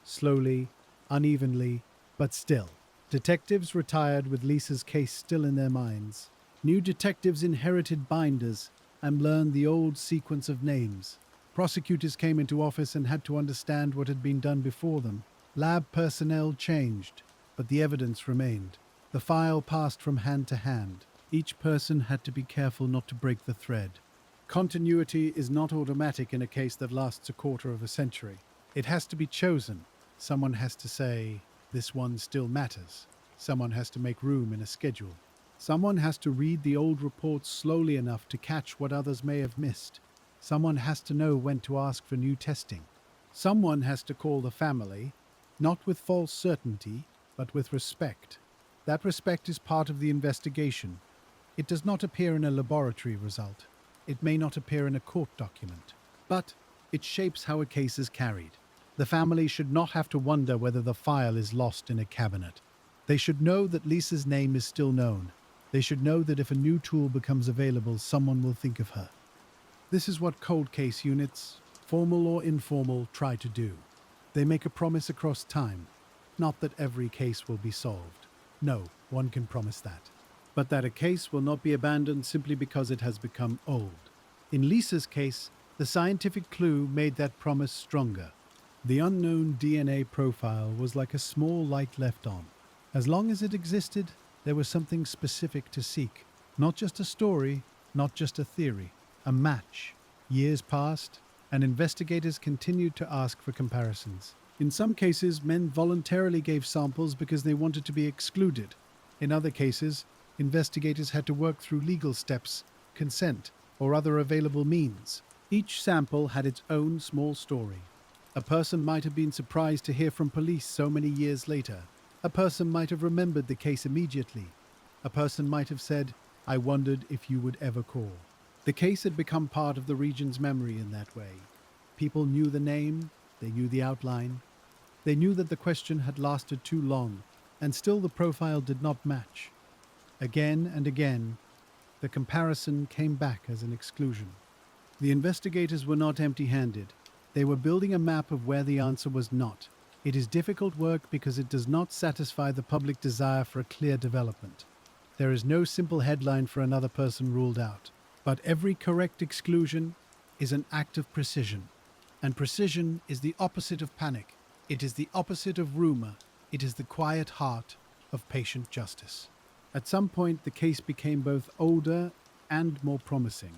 Slowly, unevenly, but still. Detectives retired with Lisa's case still in their minds. New detectives inherited binders and learned the old sequence of names. Prosecutors came into office and had to understand what had been done before them. Lab personnel changed, but the evidence remained. The file passed from hand to hand. Each person had to be careful not to break the thread. Continuity is not automatic in a case that lasts a quarter of a century. It has to be chosen. Someone has to say, this one still matters. Someone has to make room in a schedule. Someone has to read the old reports slowly enough to catch what others may have missed. Someone has to know when to ask for new testing. Someone has to call the family, not with false certainty, but with respect. That respect is part of the investigation. It does not appear in a laboratory result. It may not appear in a court document. But it shapes how a case is carried. The family should not have to wonder whether the file is lost in a cabinet. They should know that Lisa's name is still known. They should know that if a new tool becomes available, someone will think of her. This is what cold case units, formal or informal, try to do. They make a promise across time. Not that every case will be solved. No, one can promise that. But that a case will not be abandoned simply because it has become old. In Lisa's case, the scientific clue made that promise stronger. The unknown DNA profile was like a small light left on. As long as it existed, there was something specific to seek. Not just a story, not just a theory. A match. Years passed, and investigators continued to ask for comparisons. In some cases, men voluntarily gave samples because they wanted to be excluded. In other cases, investigators had to work through legal steps, consent, or other available means. Each sample had its own small story. A person might have been surprised to hear from police so many years later. A person might have remembered the case immediately. A person might have said, "I wondered if you would ever call." The case had become part of the region's memory in that way. People knew the name, they knew the outline, they knew that the question had lasted too long, and still the profile did not match. Again and again, the comparison came back as an exclusion. The investigators were not empty-handed. They were building a map of where the answer was not. It is difficult work because it does not satisfy the public desire for a clear development. There is no simple headline for another person ruled out. But every correct exclusion is an act of precision. And precision is the opposite of panic. It is the opposite of rumor. It is the quiet heart of patient justice. At some point, the case became both older and more promising.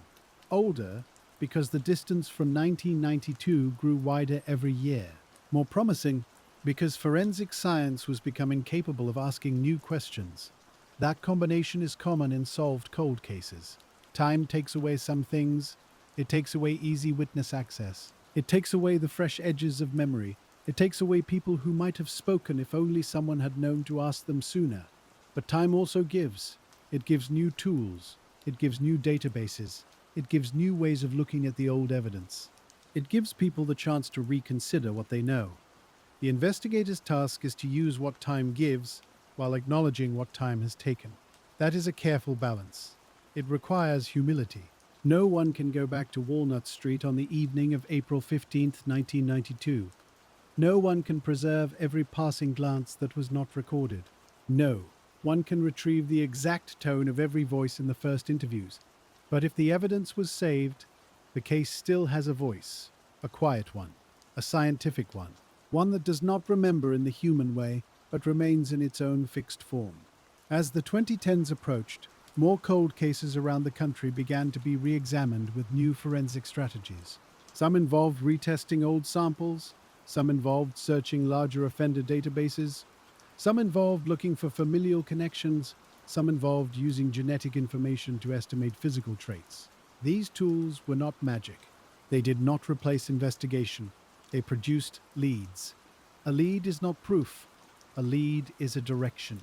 Older because the distance from 1992 grew wider every year. More promising because forensic science was becoming capable of asking new questions. That combination is common in solved cold cases. Time takes away some things. It takes away easy witness access. It takes away the fresh edges of memory. It takes away people who might have spoken if only someone had known to ask them sooner. But time also gives. It gives new tools. It gives new databases. It gives new ways of looking at the old evidence. It gives people the chance to reconsider what they know. The investigator's task is to use what time gives while acknowledging what time has taken. That is a careful balance. It requires humility. No one can go back to Walnut Street on the evening of April 15, 1992. No one can preserve every passing glance that was not recorded. No one can retrieve the exact tone of every voice in the first interviews. But if the evidence was saved, the case still has a voice, a quiet one, a scientific one that does not remember in the human way, but remains in its own fixed form. As the 2010s approached, more cold cases around the country began to be re-examined with new forensic strategies. Some involved retesting old samples, some involved searching larger offender databases, some involved looking for familial connections, some involved using genetic information to estimate physical traits. These tools were not magic. They did not replace investigation. They produced leads. A lead is not proof. A lead is a direction.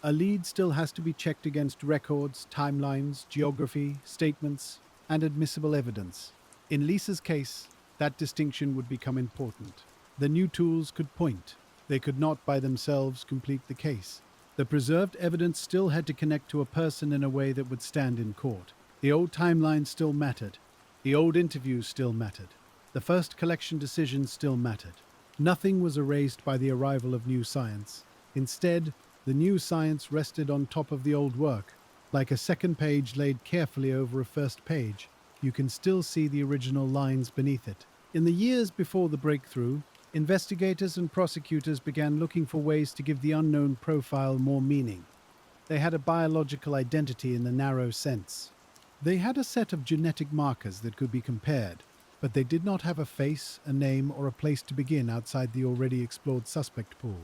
A lead still has to be checked against records, timelines, geography, statements, and admissible evidence. In Lisa's case, that distinction would become important. The new tools could point. They could not by themselves complete the case. The preserved evidence still had to connect to a person in a way that would stand in court. The old timeline still mattered. The old interviews still mattered. The first collection decisions still mattered. Nothing was erased by the arrival of new science. Instead, the new science rested on top of the old work. Like a second page laid carefully over a first page, you can still see the original lines beneath it. In the years before the breakthrough, investigators and prosecutors began looking for ways to give the unknown profile more meaning. They had a biological identity in the narrow sense. They had a set of genetic markers that could be compared, but they did not have a face, a name, or a place to begin outside the already explored suspect pool.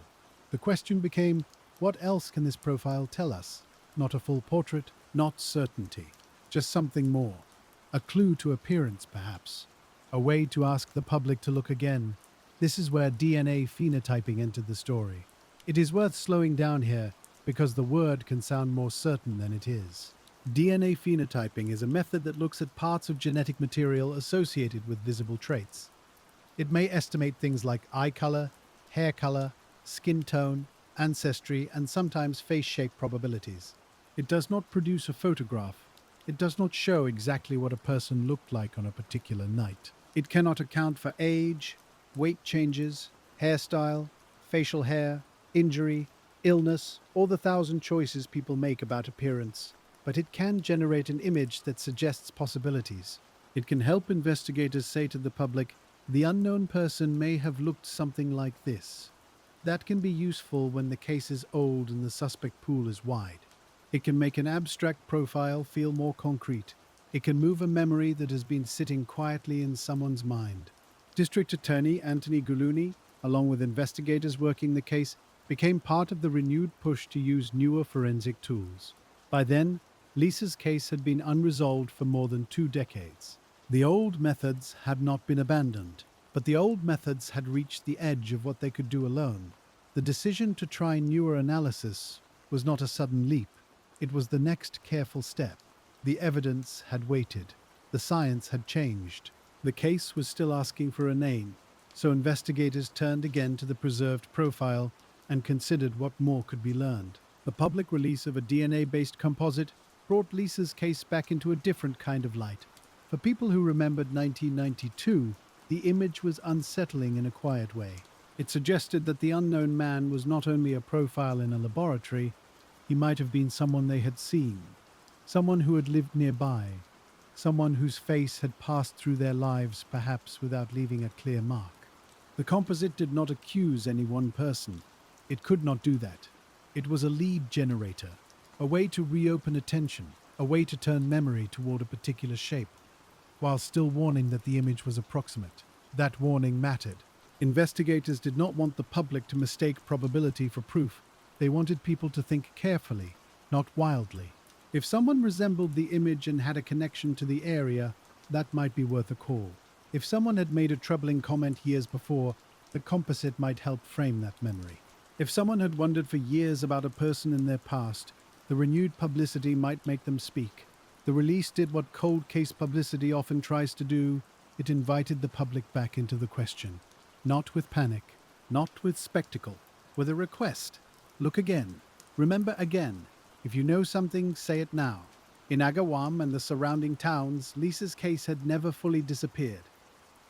The question became, what else can this profile tell us? Not a full portrait, not certainty, just something more. A clue to appearance, perhaps. A way to ask the public to look again. This is where DNA phenotyping entered the story. It is worth slowing down here because the word can sound more certain than it is. DNA phenotyping is a method that looks at parts of genetic material associated with visible traits. It may estimate things like eye color, hair color, skin tone, ancestry, and sometimes face shape probabilities. It does not produce a photograph. It does not show exactly what a person looked like on a particular night. It cannot account for age, weight changes, hairstyle, facial hair, injury, illness, or the 1,000 choices people make about appearance. But it can generate an image that suggests possibilities. It can help investigators say to the public, the unknown person may have looked something like this. That can be useful when the case is old and the suspect pool is wide. It can make an abstract profile feel more concrete. It can move a memory that has been sitting quietly in someone's mind. District Attorney Anthony Guluni, along with investigators working the case, became part of the renewed push to use newer forensic tools. By then, Lisa's case had been unresolved for more than 2 decades. The old methods had not been abandoned, but the old methods had reached the edge of what they could do alone. The decision to try newer analysis was not a sudden leap. It was the next careful step. The evidence had waited. The science had changed. The case was still asking for a name, so investigators turned again to the preserved profile and considered what more could be learned. The public release of a DNA-based composite brought Lisa's case back into a different kind of light. For people who remembered 1992, the image was unsettling in a quiet way. It suggested that the unknown man was not only a profile in a laboratory, he might have been someone they had seen, someone who had lived nearby, someone whose face had passed through their lives perhaps without leaving a clear mark. The composite did not accuse any one person. It could not do that. It was a lead generator, a way to reopen attention, a way to turn memory toward a particular shape, while still warning that the image was approximate. That warning mattered. Investigators did not want the public to mistake probability for proof. They wanted people to think carefully, not wildly. If someone resembled the image and had a connection to the area, that might be worth a call. If someone had made a troubling comment years before, the composite might help frame that memory. If someone had wondered for years about a person in their past, the renewed publicity might make them speak. The release did what cold case publicity often tries to do. It invited the public back into the question. Not with panic, not with spectacle, with a request. Look again. Remember again. If you know something, say it now. In Agawam and the surrounding towns, Lisa's case had never fully disappeared.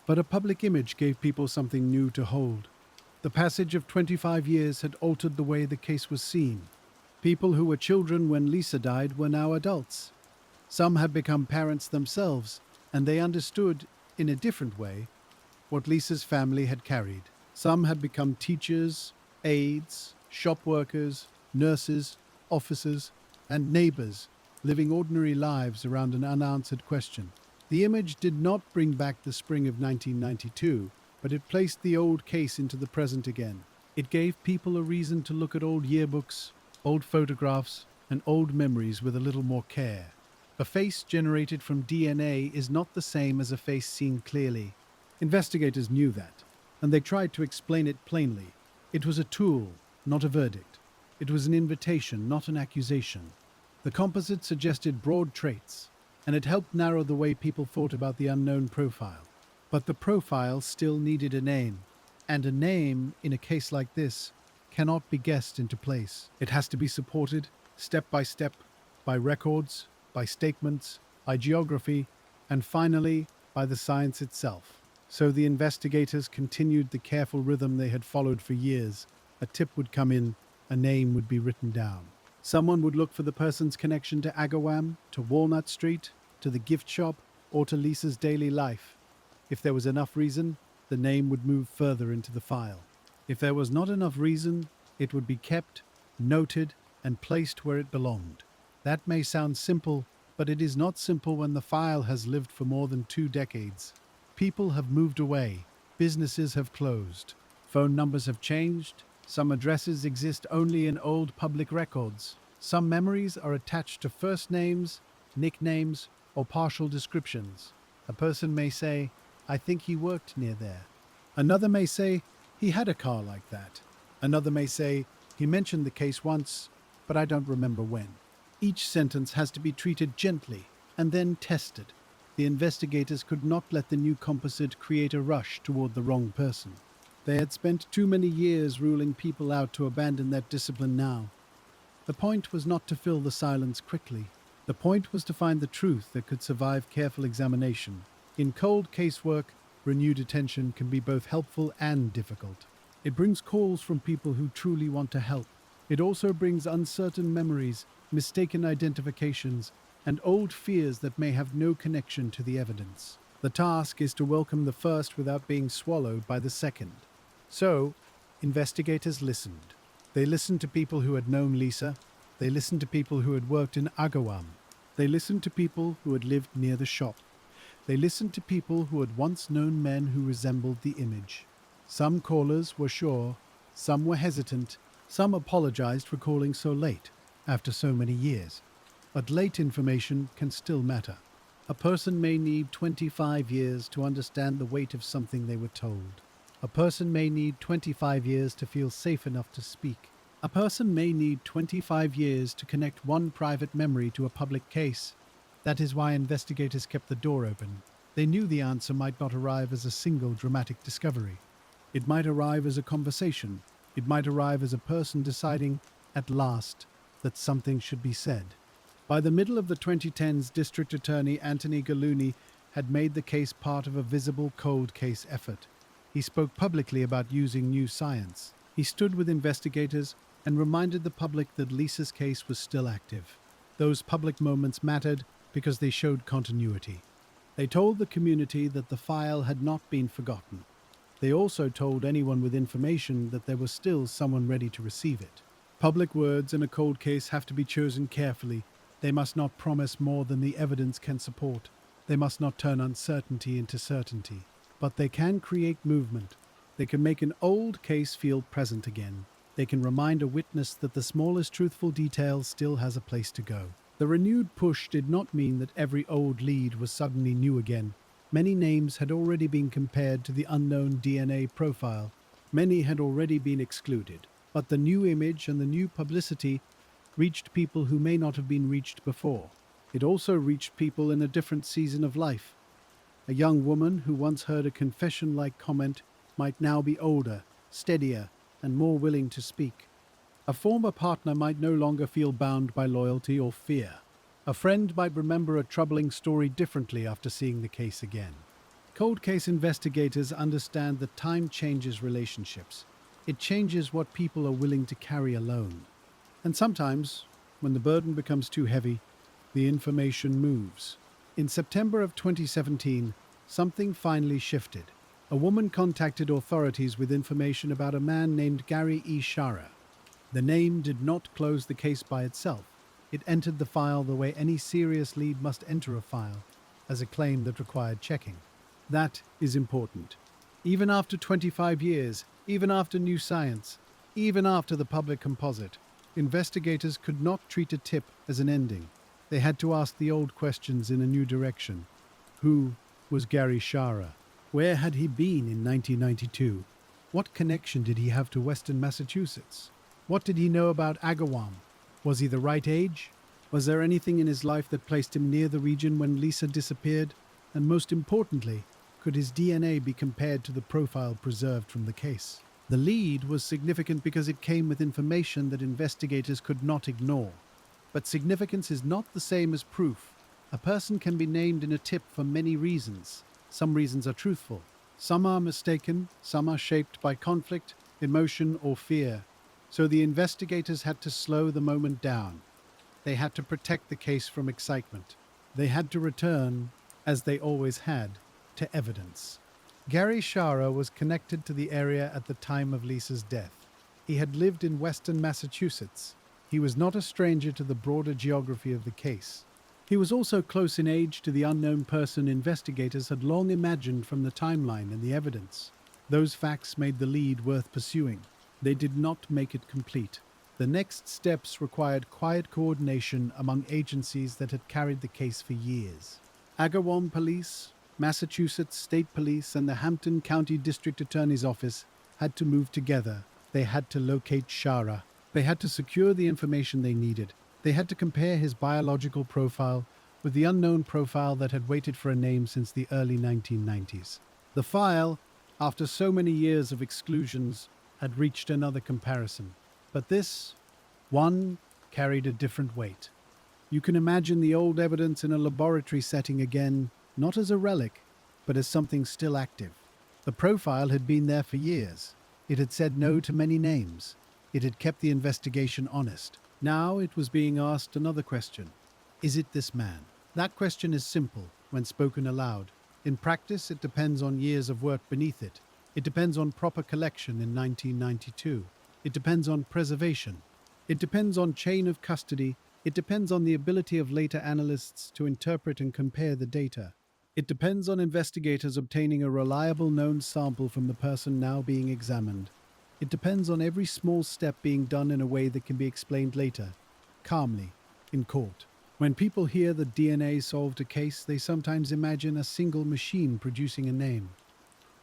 But a public image gave people something new to hold. The passage of 25 years had altered the way the case was seen. People who were children when Lisa died were now adults. Some had become parents themselves, and they understood, in a different way, what Lisa's family had carried. Some had become teachers, aides, shop workers, nurses, officers, and neighbors, living ordinary lives around an unanswered question. The image did not bring back the spring of 1992, but it placed the old case into the present again. It gave people a reason to look at old yearbooks, old photographs, and old memories with a little more care. A face generated from DNA is not the same as a face seen clearly. Investigators knew that, and they tried to explain it plainly. It was a tool, not a verdict. It was an invitation, not an accusation. The composite suggested broad traits, and it helped narrow the way people thought about the unknown profile. But the profile still needed a name, and a name, in a case like this, cannot be guessed into place. It has to be supported, step, by records, by statements, by geography, and finally, by the science itself. So the investigators continued the careful rhythm they had followed for years. A tip would come in, a name would be written down. Someone would look for the person's connection to Agawam, to Walnut Street, to the gift shop, or to Lisa's daily life. If there was enough reason, the name would move further into the file. If there was not enough reason, it would be kept, noted, and placed where it belonged. That may sound simple, but it is not simple when the file has lived for more than 2 decades. People have moved away. Businesses have closed. Phone numbers have changed. Some addresses exist only in old public records. Some memories are attached to first names, nicknames, or partial descriptions. A person may say, "I think he worked near there." Another may say, "He had a car like that." Another may say, "He mentioned the case once, but I don't remember when." Each sentence has to be treated gently and then tested. The investigators could not let the new composite create a rush toward the wrong person. They had spent too many years ruling people out to abandon that discipline now. The point was not to fill the silence quickly. The point was to find the truth that could survive careful examination. In cold casework, renewed attention can be both helpful and difficult. It brings calls from people who truly want to help. It also brings uncertain memories, mistaken identifications, and old fears that may have no connection to the evidence. The task is to welcome the first without being swallowed by the second. So, investigators listened. They listened to people who had known Lisa. They listened to people who had worked in Agawam. They listened to people who had lived near the shop. They listened to people who had once known men who resembled the image. Some callers were sure, some were hesitant, some apologized for calling so late, after so many years. But late information can still matter. A person may need 25 years to understand the weight of something they were told. A person may need 25 years to feel safe enough to speak. A person may need 25 years to connect one private memory to a public case. That is why investigators kept the door open. They knew the answer might not arrive as a single dramatic discovery. It might arrive as a conversation. It might arrive as a person deciding, at last, that something should be said. By the middle of the 2010s, District Attorney Anthony Gallooni had made the case part of a visible cold case effort. He spoke publicly about using new science. He stood with investigators and reminded the public that Lisa's case was still active. Those public moments mattered because they showed continuity. They told the community that the file had not been forgotten. They also told anyone with information that there was still someone ready to receive it. Public words in a cold case have to be chosen carefully. They must not promise more than the evidence can support. They must not turn uncertainty into certainty. But they can create movement. They can make an old case feel present again. They can remind a witness that the smallest truthful detail still has a place to go. The renewed push did not mean that every old lead was suddenly new again. Many names had already been compared to the unknown DNA profile. Many had already been excluded. But the new image and the new publicity reached people who may not have been reached before. It also reached people in a different season of life. A young woman who once heard a confession-like comment might now be older, steadier, and more willing to speak. A former partner might no longer feel bound by loyalty or fear. A friend might remember a troubling story differently after seeing the case again. Cold case investigators understand that time changes relationships. It changes what people are willing to carry alone. And sometimes, when the burden becomes too heavy, the information moves. In September of 2017, something finally shifted. A woman contacted authorities with information about a man named Gary E. Shara. The name did not close the case by itself. It entered the file the way any serious lead must enter a file, as a claim that required checking. That is important. Even after 25 years, even after new science, even after the public composite, investigators could not treat a tip as an ending. They had to ask the old questions in a new direction. Who was Gary Shara? Where had he been in 1992? What connection did he have to Western Massachusetts? What did he know about Agawam? Was he the right age? Was there anything in his life that placed him near the region when Lisa disappeared? And most importantly, could his DNA be compared to the profile preserved from the case? The lead was significant because it came with information that investigators could not ignore. But significance is not the same as proof. A person can be named in a tip for many reasons. Some reasons are truthful. Some are mistaken. Some are shaped by conflict, emotion, or fear. So the investigators had to slow the moment down. They had to protect the case from excitement. They had to return, as they always had, to evidence. Gary Shara was connected to the area at the time of Lisa's death. He had lived in Western Massachusetts. He was not a stranger to the broader geography of the case. He was also close in age to the unknown person investigators had long imagined from the timeline and the evidence. Those facts made the lead worth pursuing. They did not make it complete. The next steps required quiet coordination among agencies that had carried the case for years. Agawam Police, Massachusetts State Police, and the Hampton County District Attorney's Office had to move together. They had to locate Shara. They had to secure the information they needed. They had to compare his biological profile with the unknown profile that had waited for a name since the early 1990s. The file, after so many years of exclusions, had reached another comparison. But this one carried a different weight. You can imagine the old evidence in a laboratory setting again, not as a relic, but as something still active. The profile had been there for years. It had said no to many names. It had kept the investigation honest. Now it was being asked another question. Is it this man? That question is simple when spoken aloud. In practice, it depends on years of work beneath it. It depends on proper collection in 1992. It depends on preservation. It depends on chain of custody. It depends on the ability of later analysts to interpret and compare the data. It depends on investigators obtaining a reliable known sample from the person now being examined. It depends on every small step being done in a way that can be explained later, calmly, in court. When people hear that DNA solved a case, they sometimes imagine a single machine producing a name.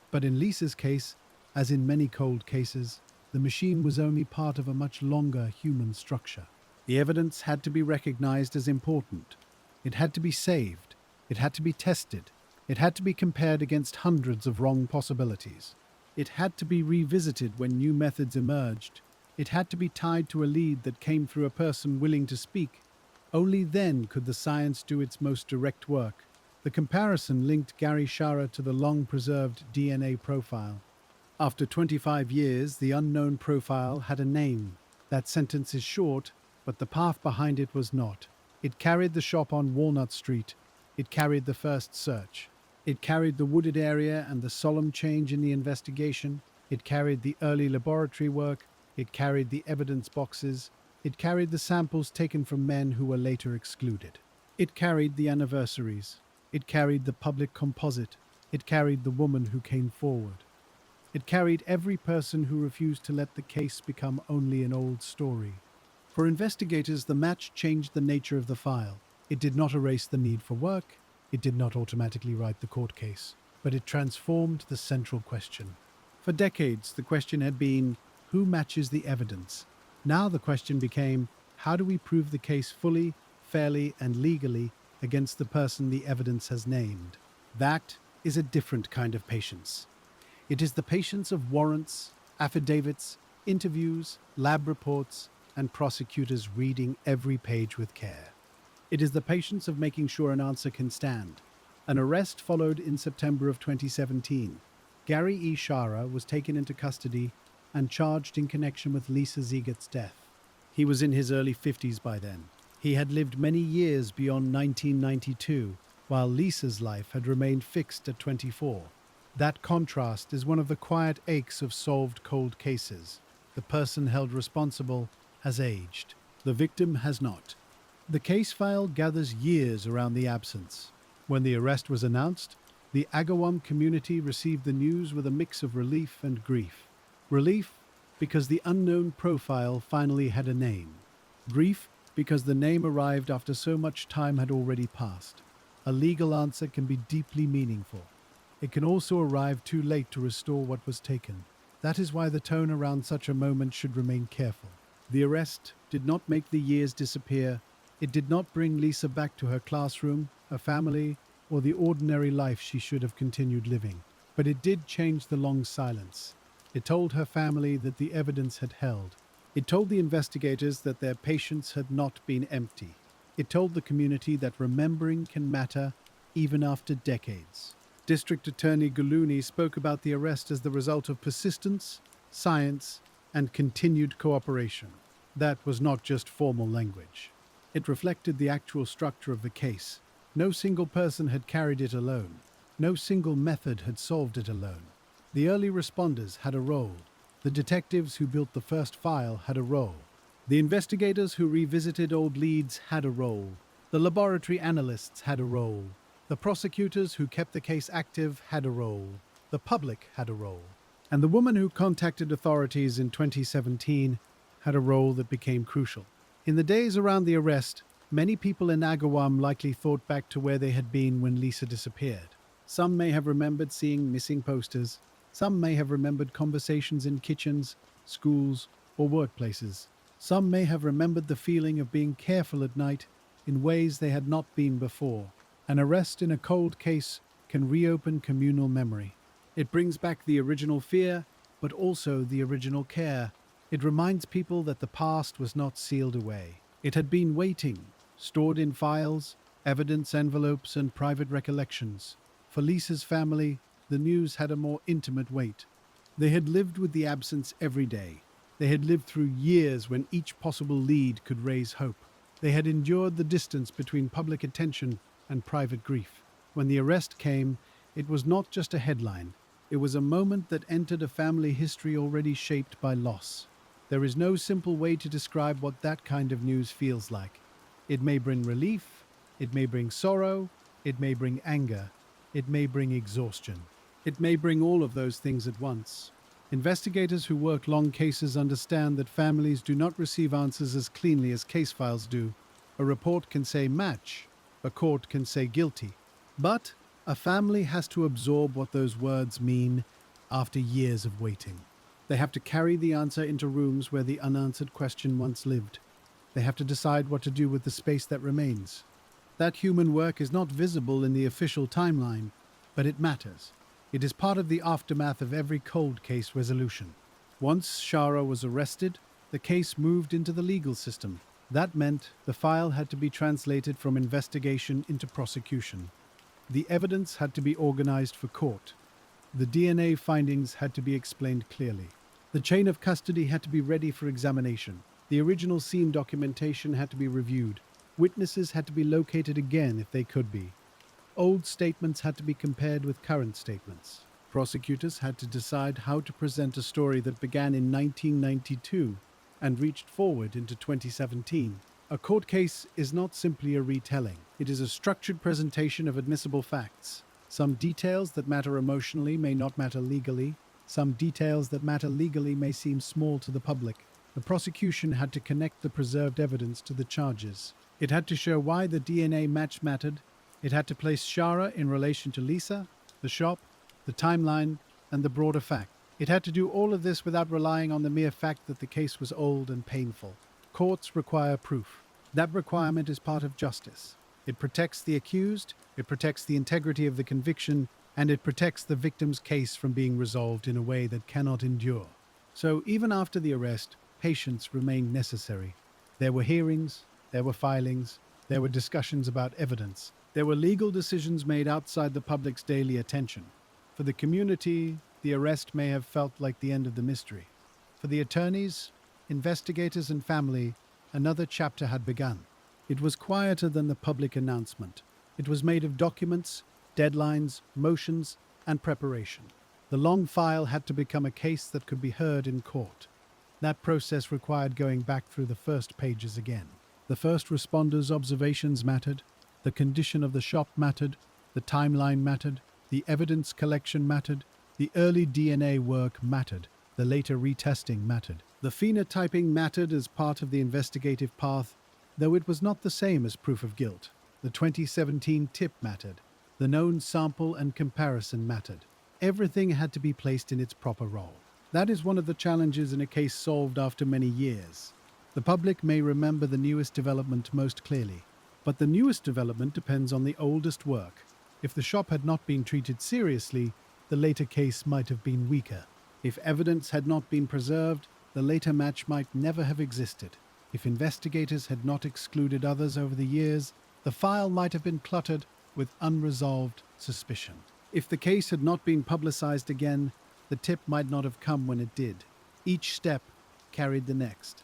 But in Lisa's case, as in many cold cases, the machine was only part of a much longer human structure. The evidence had to be recognized as important. It had to be saved. It had to be tested. It had to be compared against hundreds of wrong possibilities. It had to be revisited when new methods emerged. It had to be tied to a lead that came through a person willing to speak. Only then could the science do its most direct work. The comparison linked Gary Shara to the long-preserved DNA profile. After 25 years, the unknown profile had a name. That sentence is short, but the path behind it was not. It carried the shop on Walnut Street. It carried the first search. It carried the wooded area and the solemn change in the investigation. It carried the early laboratory work. It carried the evidence boxes. It carried the samples taken from men who were later excluded. It carried the anniversaries. It carried the public composite. It carried the woman who came forward. It carried every person who refused to let the case become only an old story. For investigators, the match changed the nature of the file. It did not erase the need for work. It did not automatically write the court case, but it transformed the central question. For decades, the question had been, who matches the evidence? Now the question became, how do we prove the case fully, fairly, and legally against the person the evidence has named? That is a different kind of patience. It is the patience of warrants, affidavits, interviews, lab reports, and prosecutors reading every page with care. It is the patience of making sure an answer can stand. An arrest followed in September of 2017. Gary E. Shara was taken into custody and charged in connection with Lisa Ziegert's death. He was in his early 50s by then. He had lived many years beyond 1992, while Lisa's life had remained fixed at 24. That contrast is one of the quiet aches of solved cold cases. The person held responsible has aged. The victim has not. The case file gathers years around the absence. When the arrest was announced, the Agawam community received the news with a mix of relief and grief. Relief because the unknown profile finally had a name. Grief because the name arrived after so much time had already passed. A legal answer can be deeply meaningful. It can also arrive too late to restore what was taken. That is why the tone around such a moment should remain careful. The arrest did not make the years disappear. It did not bring Lisa back to her classroom, her family, or the ordinary life she should have continued living. But it did change the long silence. It told her family that the evidence had held. It told the investigators that their patience had not been empty. It told the community that remembering can matter even after decades. District Attorney Guluni spoke about the arrest as the result of persistence, science, and continued cooperation. That was not just formal language. It reflected the actual structure of the case. No single person had carried it alone. No single method had solved it alone. The early responders had a role. The detectives who built the first file had a role. The investigators who revisited old leads had a role. The laboratory analysts had a role. The prosecutors who kept the case active had a role. The public had a role. And the woman who contacted authorities in 2017 had a role that became crucial. In the days around the arrest, many people in Agawam likely thought back to where they had been when Lisa disappeared. Some may have remembered seeing missing posters. Some may have remembered conversations in kitchens, schools, or workplaces. Some may have remembered the feeling of being careful at night in ways they had not been before. An arrest in a cold case can reopen communal memory. It brings back the original fear, but also the original care. It reminds people that the past was not sealed away. It had been waiting, stored in files, evidence envelopes, and private recollections. For Lisa's family, the news had a more intimate weight. They had lived with the absence every day. They had lived through years when each possible lead could raise hope. They had endured the distance between public attention and private grief. When the arrest came, it was not just a headline. It was a moment that entered a family history already shaped by loss. There is no simple way to describe what that kind of news feels like. It may bring relief, it may bring sorrow, it may bring anger, it may bring exhaustion. It may bring all of those things at once. Investigators who work long cases understand that families do not receive answers as cleanly as case files do. A report can say match, a court can say guilty. But a family has to absorb what those words mean after years of waiting. They have to carry the answer into rooms where the unanswered question once lived. They have to decide what to do with the space that remains. That human work is not visible in the official timeline, but it matters. It is part of the aftermath of every cold case resolution. Once Shara was arrested, the case moved into the legal system. That meant the file had to be translated from investigation into prosecution. The evidence had to be organized for court. The DNA findings had to be explained clearly. The chain of custody had to be ready for examination. The original scene documentation had to be reviewed. Witnesses had to be located again if they could be. Old statements had to be compared with current statements. Prosecutors had to decide how to present a story that began in 1992 and reached forward into 2017. A court case is not simply a retelling. It is a structured presentation of admissible facts. Some details that matter emotionally may not matter legally. Some details that matter legally may seem small to the public. The prosecution had to connect the preserved evidence to the charges. It had to show why the DNA match mattered. It had to place Shara in relation to Lisa, the shop, the timeline, and the broader fact. It had to do all of this without relying on the mere fact that the case was old and painful. Courts require proof. That requirement is part of justice. It protects the accused, it protects the integrity of the conviction, and it protects the victim's case from being resolved in a way that cannot endure. So even after the arrest, patience remained necessary. There were hearings, there were filings, there were discussions about evidence. There were legal decisions made outside the public's daily attention. For the community, the arrest may have felt like the end of the mystery. For the attorneys, investigators, and family, another chapter had begun. It was quieter than the public announcement. It was made of documents, deadlines, motions, and preparation. The long file had to become a case that could be heard in court. That process required going back through the first pages again. The first responders' observations mattered. The condition of the shop mattered, the timeline mattered, the evidence collection mattered, the early DNA work mattered, the later retesting mattered. The phenotyping mattered as part of the investigative path, though it was not the same as proof of guilt. The 2017 tip mattered. The known sample and comparison mattered. Everything had to be placed in its proper role. That is one of the challenges in a case solved after many years. The public may remember the newest development most clearly. But the newest development depends on the oldest work. If the shop had not been treated seriously, the later case might have been weaker. If evidence had not been preserved, the later match might never have existed. If investigators had not excluded others over the years, the file might have been cluttered with unresolved suspicion. If the case had not been publicized again, the tip might not have come when it did. Each step carried the next.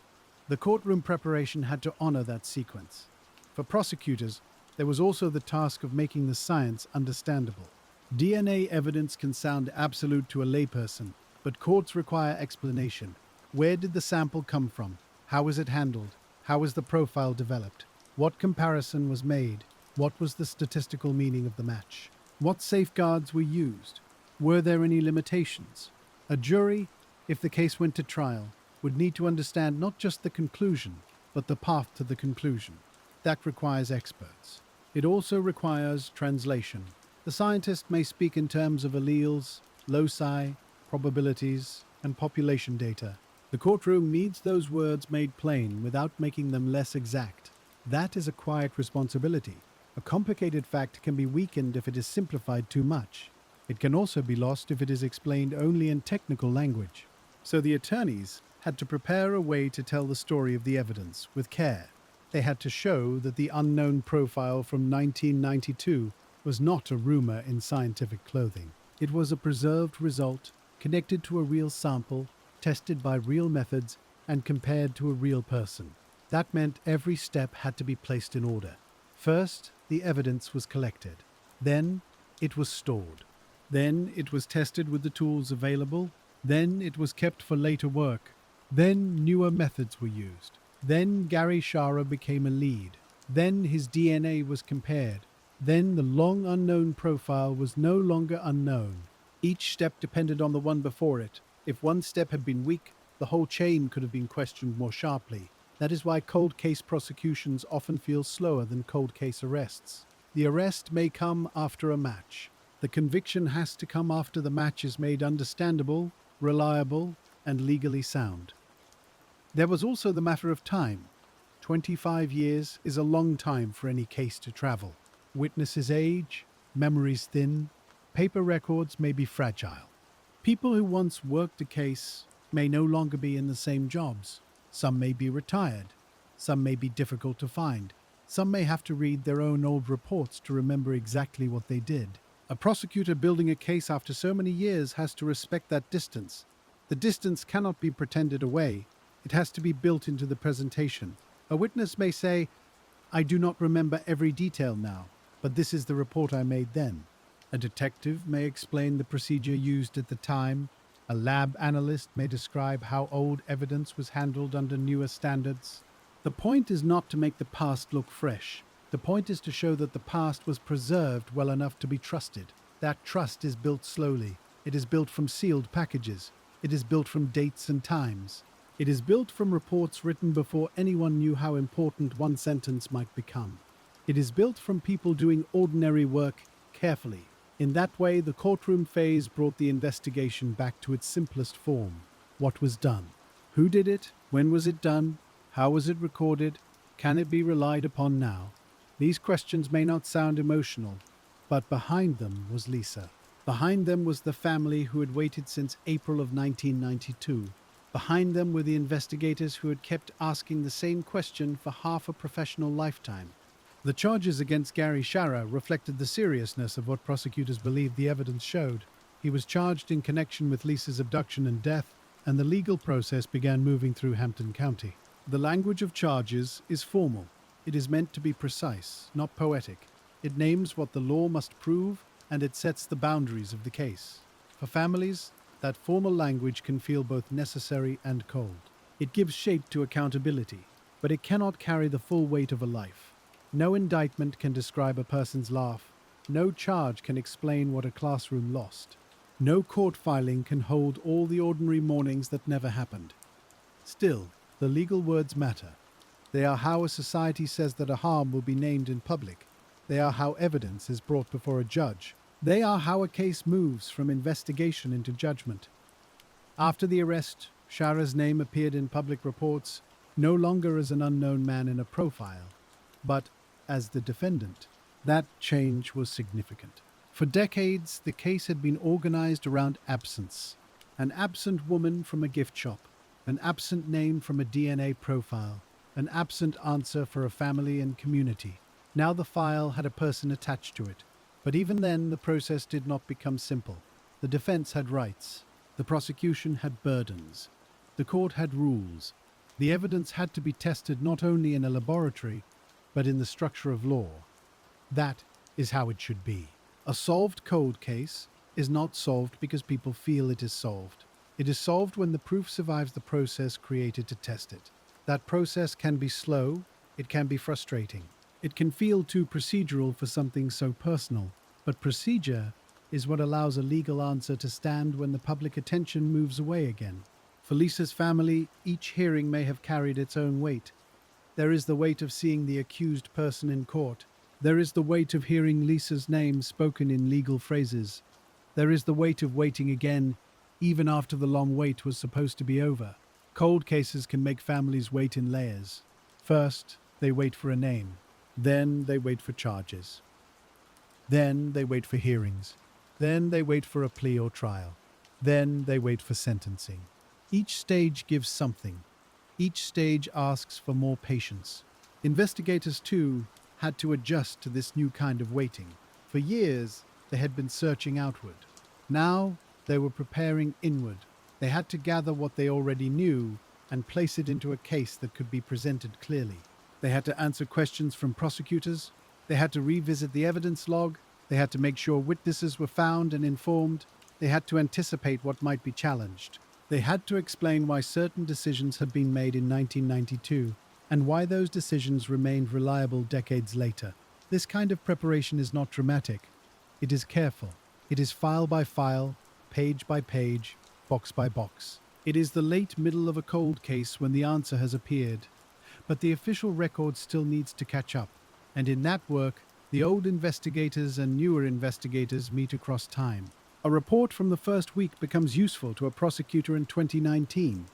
The courtroom preparation had to honor that sequence. For prosecutors, there was also the task of making the science understandable. DNA evidence can sound absolute to a layperson, but courts require explanation. Where did the sample come from? How was it handled? How was the profile developed? What comparison was made? What was the statistical meaning of the match? What safeguards were used? Were there any limitations? A jury, if the case went to trial, would need to understand not just the conclusion, but the path to the conclusion. That requires experts. It also requires translation. The scientist may speak in terms of alleles, loci, probabilities, and population data. The courtroom needs those words made plain without making them less exact. That is a quiet responsibility. A complicated fact can be weakened if it is simplified too much. It can also be lost if it is explained only in technical language. So the attorneys had to prepare a way to tell the story of the evidence with care. They had to show that the unknown profile from 1992 was not a rumor in scientific clothing. It was a preserved result, connected to a real sample, tested by real methods, and compared to a real person. That meant every step had to be placed in order. First, the evidence was collected. Then, it was stored. Then, it was tested with the tools available. Then, it was kept for later work. Then, newer methods were used. Then Gary Shara became a lead. Then his DNA was compared. Then the long unknown profile was no longer unknown. Each step depended on the one before it. If one step had been weak, the whole chain could have been questioned more sharply. That is why cold case prosecutions often feel slower than cold case arrests. The arrest may come after a match. The conviction has to come after the match is made understandable, reliable, and legally sound. There was also the matter of time. 25 years is a long time for any case to travel. Witnesses age, memories thin, paper records may be fragile. People who once worked a case may no longer be in the same jobs. Some may be retired. Some may be difficult to find. Some may have to read their own old reports to remember exactly what they did. A prosecutor building a case after so many years has to respect that distance. The distance cannot be pretended away. It has to be built into the presentation. A witness may say, "I do not remember every detail now, but this is the report I made then." A detective may explain the procedure used at the time. A lab analyst may describe how old evidence was handled under newer standards. The point is not to make the past look fresh. The point is to show that the past was preserved well enough to be trusted. That trust is built slowly. It is built from sealed packages. It is built from dates and times. It is built from reports written before anyone knew how important one sentence might become. It is built from people doing ordinary work carefully. In that way, the courtroom phase brought the investigation back to its simplest form. What was done? Who did it? When was it done? How was it recorded? Can it be relied upon now? These questions may not sound emotional, but behind them was Lisa. Behind them was the family who had waited since April of 1992. Behind them were the investigators who had kept asking the same question for half a professional lifetime. The charges against Gary Shara reflected the seriousness of what prosecutors believed the evidence showed. He was charged in connection with Lisa's abduction and death, and the legal process began moving through Hampton County. The language of charges is formal. It is meant to be precise, not poetic. It names what the law must prove, and it sets the boundaries of the case. For families, that formal language can feel both necessary and cold. It gives shape to accountability, but it cannot carry the full weight of a life. No indictment can describe a person's laugh. No charge can explain what a classroom lost. No court filing can hold all the ordinary mornings that never happened. Still, the legal words matter. They are how a society says that a harm will be named in public. They are how evidence is brought before a judge. They are how a case moves from investigation into judgment. After the arrest, Shara's name appeared in public reports, no longer as an unknown man in a profile, but as the defendant. That change was significant. For decades, the case had been organized around absence. An absent woman from a gift shop, an absent name from a DNA profile, an absent answer for a family and community. Now the file had a person attached to it. But even then, the process did not become simple. The defense had rights. The prosecution had burdens. The court had rules. The evidence had to be tested not only in a laboratory, but in the structure of law. That is how it should be. A solved cold case is not solved because people feel it is solved. It is solved when the proof survives the process created to test it. That process can be slow, it can be frustrating. It can feel too procedural for something so personal, but procedure is what allows a legal answer to stand when the public attention moves away again. For Lisa's family, each hearing may have carried its own weight. There is the weight of seeing the accused person in court. There is the weight of hearing Lisa's name spoken in legal phrases. There is the weight of waiting again, even after the long wait was supposed to be over. Cold cases can make families wait in layers. First, they wait for a name. Then they wait for charges. Then they wait for hearings. Then they wait for a plea or trial. Then they wait for sentencing. Each stage gives something. Each stage asks for more patience. Investigators, too, had to adjust to this new kind of waiting. For years, they had been searching outward. Now, they were preparing inward. They had to gather what they already knew and place it into a case that could be presented clearly. They had to answer questions from prosecutors. They had to revisit the evidence log. They had to make sure witnesses were found and informed. They had to anticipate what might be challenged. They had to explain why certain decisions had been made in 1992 and why those decisions remained reliable decades later. This kind of preparation is not dramatic. It is careful. It is file by file, page by page, box by box. It is the late middle of a cold case when the answer has appeared, but the official record still needs to catch up. And in that work, the old investigators and newer investigators meet across time. A report from the first week becomes useful to a prosecutor in 2019.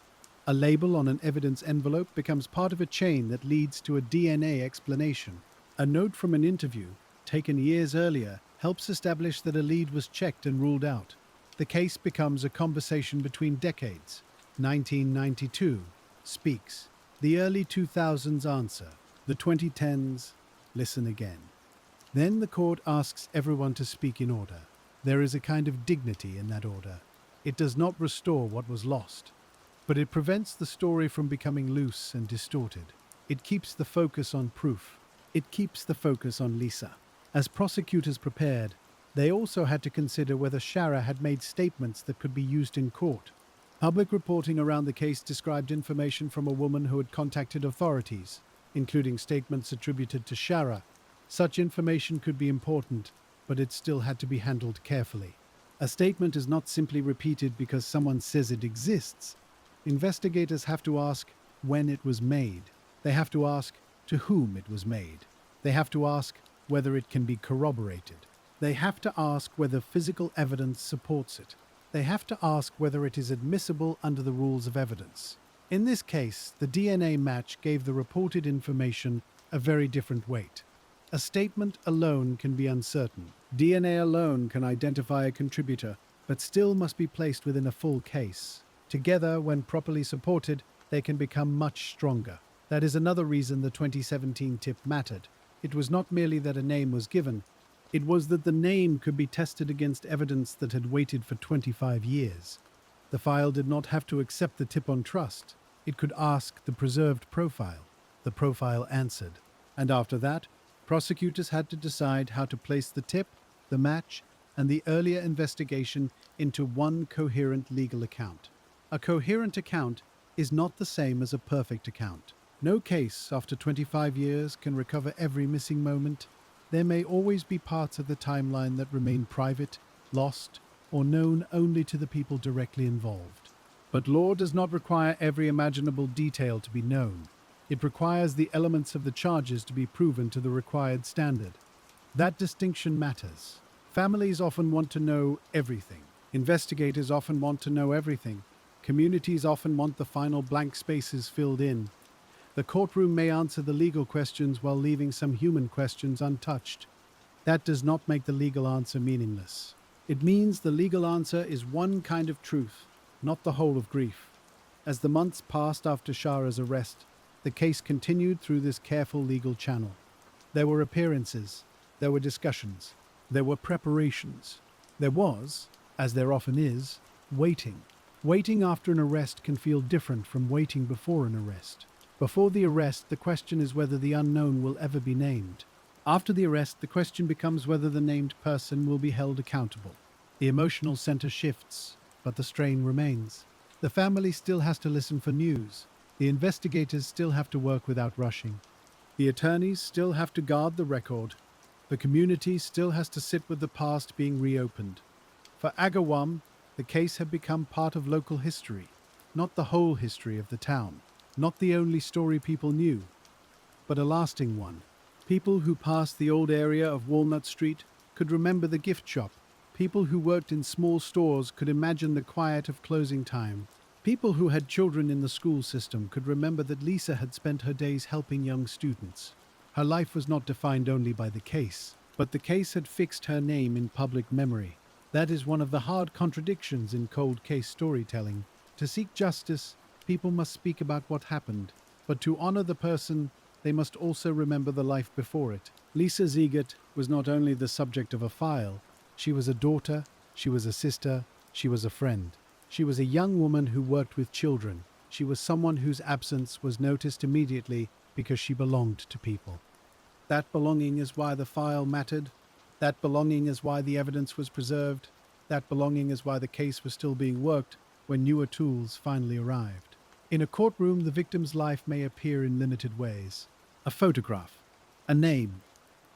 A label on an evidence envelope becomes part of a chain that leads to a DNA explanation. A note from an interview, taken years earlier, helps establish that a lead was checked and ruled out. The case becomes a conversation between decades. 1992 speaks. The early 2000s answer. The 2010s listen again. Then the court asks everyone to speak in order. There is a kind of dignity in that order. It does not restore what was lost, but it prevents the story from becoming loose and distorted. It keeps the focus on proof. It keeps the focus on Lisa. As prosecutors prepared, they also had to consider whether Shara had made statements that could be used in court. Public reporting around the case described information from a woman who had contacted authorities, including statements attributed to Shara. Such information could be important, but it still had to be handled carefully. A statement is not simply repeated because someone says it exists. Investigators have to ask when it was made. They have to ask to whom it was made. They have to ask whether it can be corroborated. They have to ask whether physical evidence supports it. They have to ask whether it is admissible under the rules of evidence. In this case, the DNA match gave the reported information a very different weight. A statement alone can be uncertain. DNA alone can identify a contributor, but still must be placed within a full case. Together, when properly supported, they can become much stronger. That is another reason the 2017 tip mattered. It was not merely that a name was given, it was that the name could be tested against evidence that had waited for 25 years. The file did not have to accept the tip on trust. It could ask the preserved profile. The profile answered. And after that, prosecutors had to decide how to place the tip, the match, and the earlier investigation into one coherent legal account. A coherent account is not the same as a perfect account. No case after 25 years can recover every missing moment. There may always be parts of the timeline that remain private, lost, or known only to the people directly involved. But law does not require every imaginable detail to be known. It requires the elements of the charges to be proven to the required standard. That distinction matters. Families often want to know everything. Investigators often want to know everything. Communities often want the final blank spaces filled in. The courtroom may answer the legal questions while leaving some human questions untouched. That does not make the legal answer meaningless. It means the legal answer is one kind of truth, not the whole of grief. As the months passed after Shara's arrest, the case continued through this careful legal channel. There were appearances, there were discussions, there were preparations. There was, as there often is, waiting. Waiting after an arrest can feel different from waiting before an arrest. Before the arrest, the question is whether the unknown will ever be named. After the arrest, the question becomes whether the named person will be held accountable. The emotional center shifts, but the strain remains. The family still has to listen for news. The investigators still have to work without rushing. The attorneys still have to guard the record. The community still has to sit with the past being reopened. For Agawam, the case had become part of local history, not the whole history of the town. Not the only story people knew, but a lasting one. People who passed the old area of Walnut Street could remember the gift shop. People who worked in small stores could imagine the quiet of closing time. People who had children in the school system could remember that Lisa had spent her days helping young students. Her life was not defined only by the case, but the case had fixed her name in public memory. That is one of the hard contradictions in cold case storytelling. To seek justice, people must speak about what happened, but to honor the person, they must also remember the life before it. Lisa Ziegert was not only the subject of a file, she was a daughter, she was a sister, she was a friend. She was a young woman who worked with children. She was someone whose absence was noticed immediately because she belonged to people. That belonging is why the file mattered. That belonging is why the evidence was preserved. That belonging is why the case was still being worked when newer tools finally arrived. In a courtroom, the victim's life may appear in limited ways. A photograph, a name,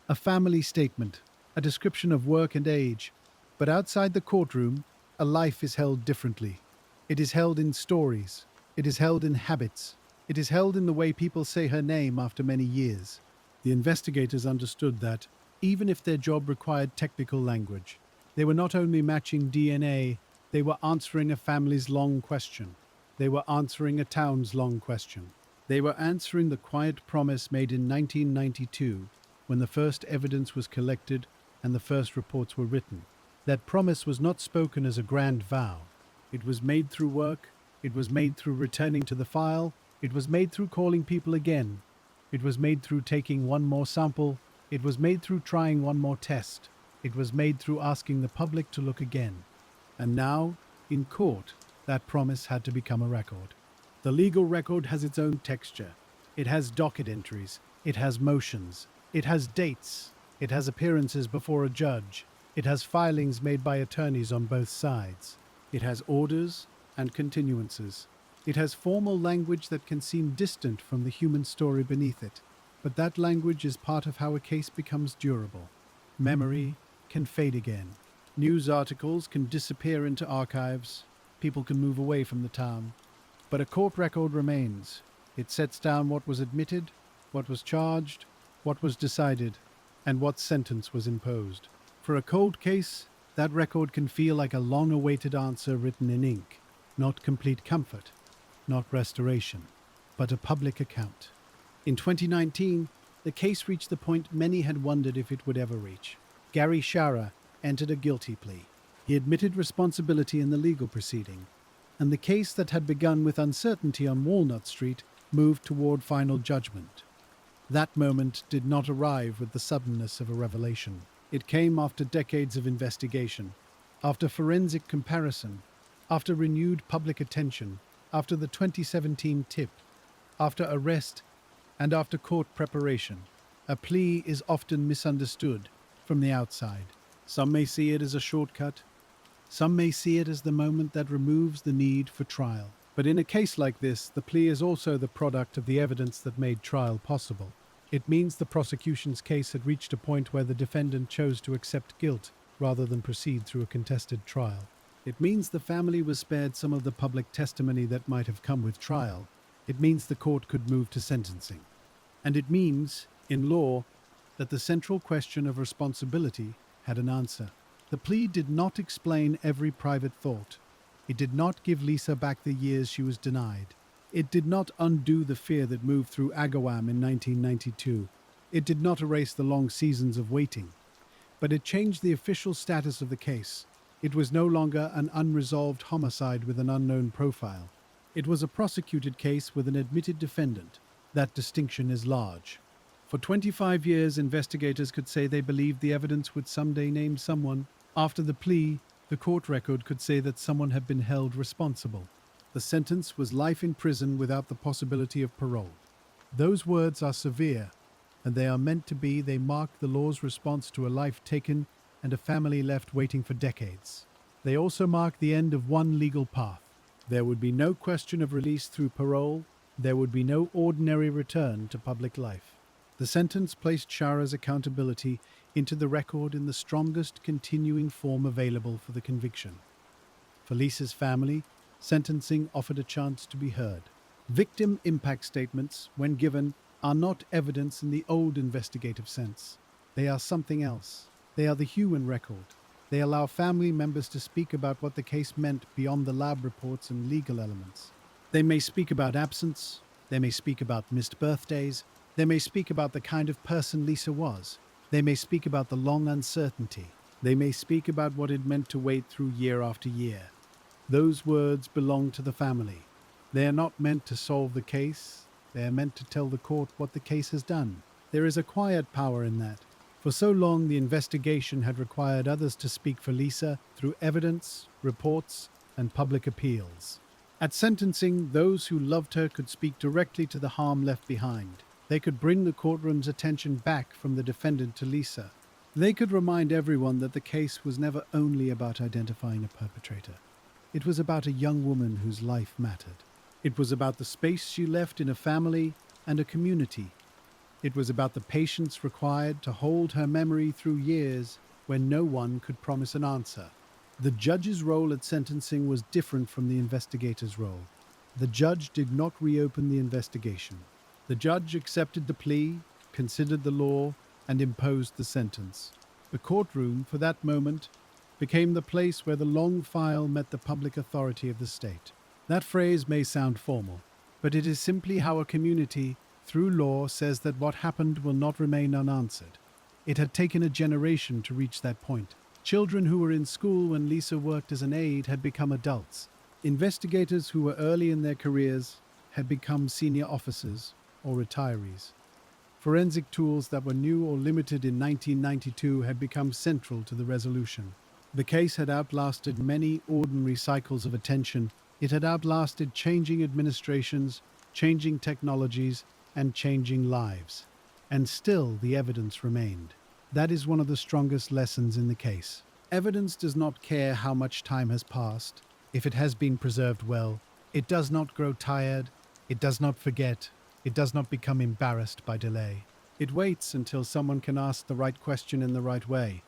a family statement, a description of work and age. But outside the courtroom, a life is held differently. It is held in stories. It is held in habits. It is held in the way people say her name after many years. The investigators understood that, even if their job required technical language, they were not only matching DNA, they were answering a family's long question. They were answering a town's long question. They were answering the quiet promise made in 1992 when the first evidence was collected and the first reports were written. That promise was not spoken as a grand vow. It was made through work. It was made through returning to the file. It was made through calling people again. It was made through taking one more sample. It was made through trying one more test. It was made through asking the public to look again. And now, in court, that promise had to become a record. The legal record has its own texture. It has docket entries. It has motions. It has dates. It has appearances before a judge. It has filings made by attorneys on both sides. It has orders and continuances. It has formal language that can seem distant from the human story beneath it. But that language is part of how a case becomes durable. Memory can fade again. News articles can disappear into archives. People can move away from the town. But a court record remains. It sets down what was admitted, what was charged, what was decided, and what sentence was imposed. For a cold case, that record can feel like a long-awaited answer written in ink. Not complete comfort, not restoration, but a public account. In 2019, the case reached the point many had wondered if it would ever reach. Gary Shara entered a guilty plea. He admitted responsibility in the legal proceeding, and the case that had begun with uncertainty on Walnut Street moved toward final judgment. That moment did not arrive with the suddenness of a revelation. It came after decades of investigation, after forensic comparison, after renewed public attention, after the 2017 tip, after arrest, and after court preparation. A plea is often misunderstood from the outside. Some may see it as a shortcut. Some may see it as the moment that removes the need for trial. But in a case like this, the plea is also the product of the evidence that made trial possible. It means the prosecution's case had reached a point where the defendant chose to accept guilt rather than proceed through a contested trial. It means the family was spared some of the public testimony that might have come with trial. It means the court could move to sentencing. And it means, in law, that the central question of responsibility had an answer. The plea did not explain every private thought. It did not give Lisa back the years she was denied. It did not undo the fear that moved through Agawam in 1992. It did not erase the long seasons of waiting. But it changed the official status of the case. It was no longer an unresolved homicide with an unknown profile. It was a prosecuted case with an admitted defendant. That distinction is large. For 25 years, investigators could say they believed the evidence would someday name someone. After the plea, the court record could say that someone had been held responsible. The sentence was life in prison without the possibility of parole. Those words are severe, and they are meant to be. They mark the law's response to a life taken and a family left waiting for decades. They also mark the end of one legal path. There would be no question of release through parole. There would be no ordinary return to public life. The sentence placed Shara's accountability into the record in the strongest continuing form available for the conviction. For Lisa's family, sentencing offered a chance to be heard. Victim impact statements, when given, are not evidence in the old investigative sense. They are something else. They are the human record. They allow family members to speak about what the case meant beyond the lab reports and legal elements. They may speak about absence. They may speak about missed birthdays. They may speak about the kind of person Lisa was. They may speak about the long uncertainty. They may speak about what it meant to wait through year after year. Those words belong to the family. They are not meant to solve the case. They are meant to tell the court what the case has done. There is a quiet power in that. For so long, the investigation had required others to speak for Lisa through evidence, reports, and public appeals. At sentencing, those who loved her could speak directly to the harm left behind. They could bring the courtroom's attention back from the defendant to Lisa. They could remind everyone that the case was never only about identifying a perpetrator. It was about a young woman whose life mattered. It was about the space she left in a family and a community. It was about the patience required to hold her memory through years when no one could promise an answer. The judge's role at sentencing was different from the investigator's role. The judge did not reopen the investigation. The judge accepted the plea, considered the law, and imposed the sentence. The courtroom, for that moment, became the place where the long file met the public authority of the state. That phrase may sound formal, but it is simply how a community, through law, says that what happened will not remain unanswered. It had taken a generation to reach that point. Children who were in school when Lisa worked as an aide had become adults. Investigators who were early in their careers had become senior officers or retirees. Forensic tools that were new or limited in 1992 had become central to the resolution. The case had outlasted many ordinary cycles of attention. It had outlasted changing administrations, changing technologies, and changing lives. And still the evidence remained. That is one of the strongest lessons in the case. Evidence does not care how much time has passed. If it has been preserved well, it does not grow tired, it does not forget, it does not become embarrassed by delay. It waits until someone can ask the right question in the right way.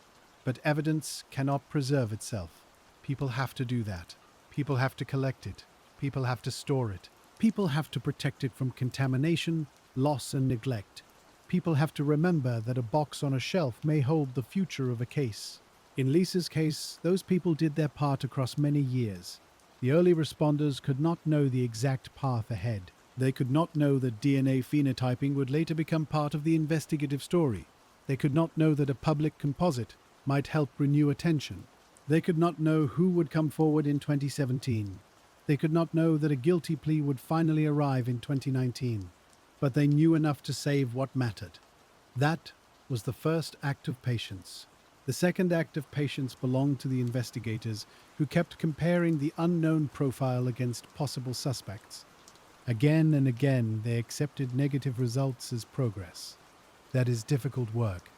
But evidence cannot preserve itself. People have to do that. People have to collect it. People have to store it. People have to protect it from contamination, loss, and neglect. People have to remember that a box on a shelf may hold the future of a case. In Lisa's case, those people did their part across many years. The early responders could not know the exact path ahead. They could not know that DNA phenotyping would later become part of the investigative story. They could not know that a public composite might help renew attention. They could not know who would come forward in 2017. They could not know that a guilty plea would finally arrive in 2019. But they knew enough to save what mattered. That was the first act of patience. The second act of patience belonged to the investigators, who kept comparing the unknown profile against possible suspects. Again and again, they accepted negative results as progress. That is difficult work.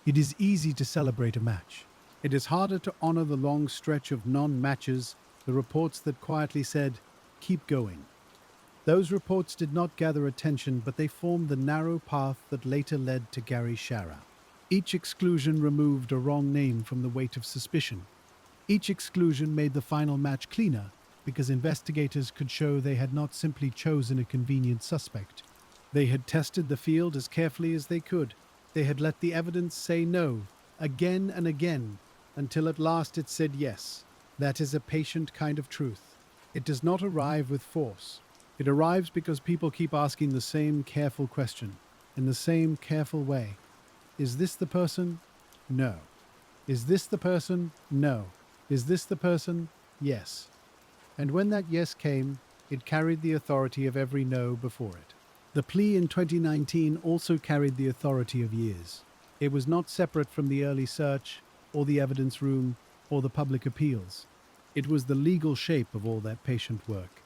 It is easy to celebrate a match. It is harder to honor the long stretch of non-matches, the reports that quietly said, "Keep going." Those reports did not gather attention, but they formed the narrow path that later led to Gary Shara. Each exclusion removed a wrong name from the weight of suspicion. Each exclusion made the final match cleaner, because investigators could show they had not simply chosen a convenient suspect. They had tested the field as carefully as they could. They had let the evidence say no, again and again, until at last it said yes. That is a patient kind of truth. It does not arrive with force. It arrives because people keep asking the same careful question, in the same careful way. Is this the person? No. Is this the person? No. Is this the person? Yes. And when that yes came, it carried the authority of every no before it. The plea in 2019 also carried the authority of years. It was not separate from the early search, or the evidence room, or the public appeals. It was the legal shape of all that patient work.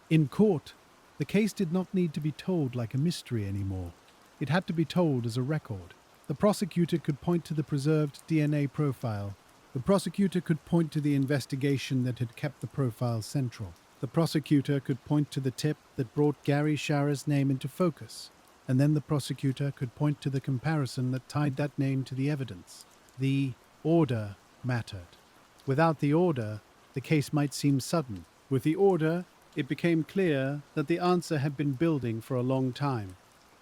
In court, the case did not need to be told like a mystery anymore. It had to be told as a record. The prosecutor could point to the preserved DNA profile. The prosecutor could point to the investigation that had kept the profile central. The prosecutor could point to the tip that brought Gary Shara's name into focus. And then the prosecutor could point to the comparison that tied that name to the evidence. The order mattered. Without the order, the case might seem sudden. With the order, it became clear that the answer had been building for a long time.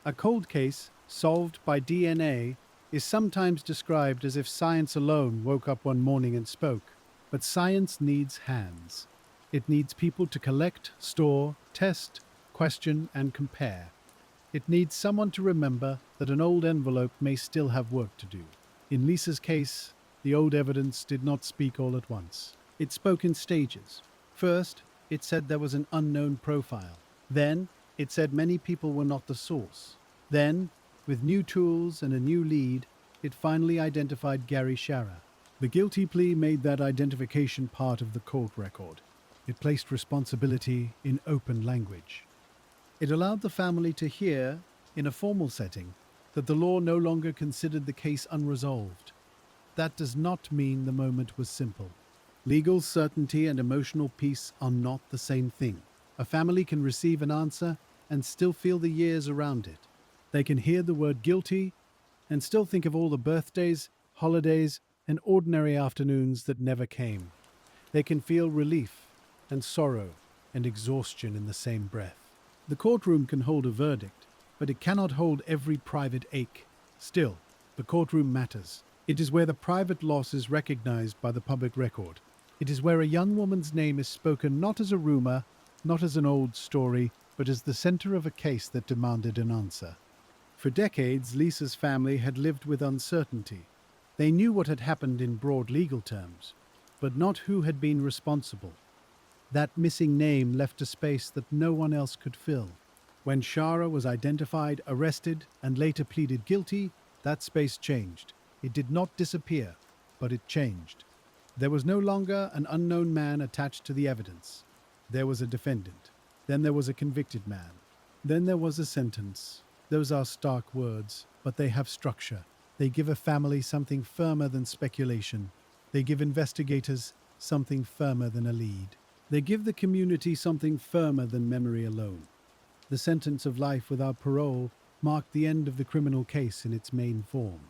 A cold case, solved by DNA, is sometimes described as if science alone woke up one morning and spoke. But science needs hands. It needs people to collect, store, test, question, and compare. It needs someone to remember that an old envelope may still have work to do. In Lisa's case, the old evidence did not speak all at once. It spoke in stages. First, it said there was an unknown profile. Then, it said many people were not the source. Then, with new tools and a new lead, it finally identified Gary Shara. The guilty plea made that identification part of the court record. It placed responsibility in open language. It allowed the family to hear, in a formal setting, that the law no longer considered the case unresolved. That does not mean the moment was simple. Legal certainty and emotional peace are not the same thing. A family can receive an answer and still feel the years around it. They can hear the word guilty and still think of all the birthdays, holidays, and ordinary afternoons that never came. They can feel relief and sorrow and exhaustion in the same breath. The courtroom can hold a verdict, but it cannot hold every private ache. Still, the courtroom matters. It is where the private loss is recognized by the public record. It is where a young woman's name is spoken not as a rumor, not as an old story, but as the center of a case that demanded an answer. For decades, Lisa's family had lived with uncertainty. They knew what had happened in broad legal terms, but not who had been responsible. That missing name left a space that no one else could fill. When Shara was identified, arrested, and later pleaded guilty, that space changed. It did not disappear, but it changed. There was no longer an unknown man attached to the evidence. There was a defendant. Then there was a convicted man. Then there was a sentence. Those are stark words, but they have structure. They give a family something firmer than speculation. They give investigators something firmer than a lead. They give the community something firmer than memory alone. The sentence of life without parole marked the end of the criminal case in its main form.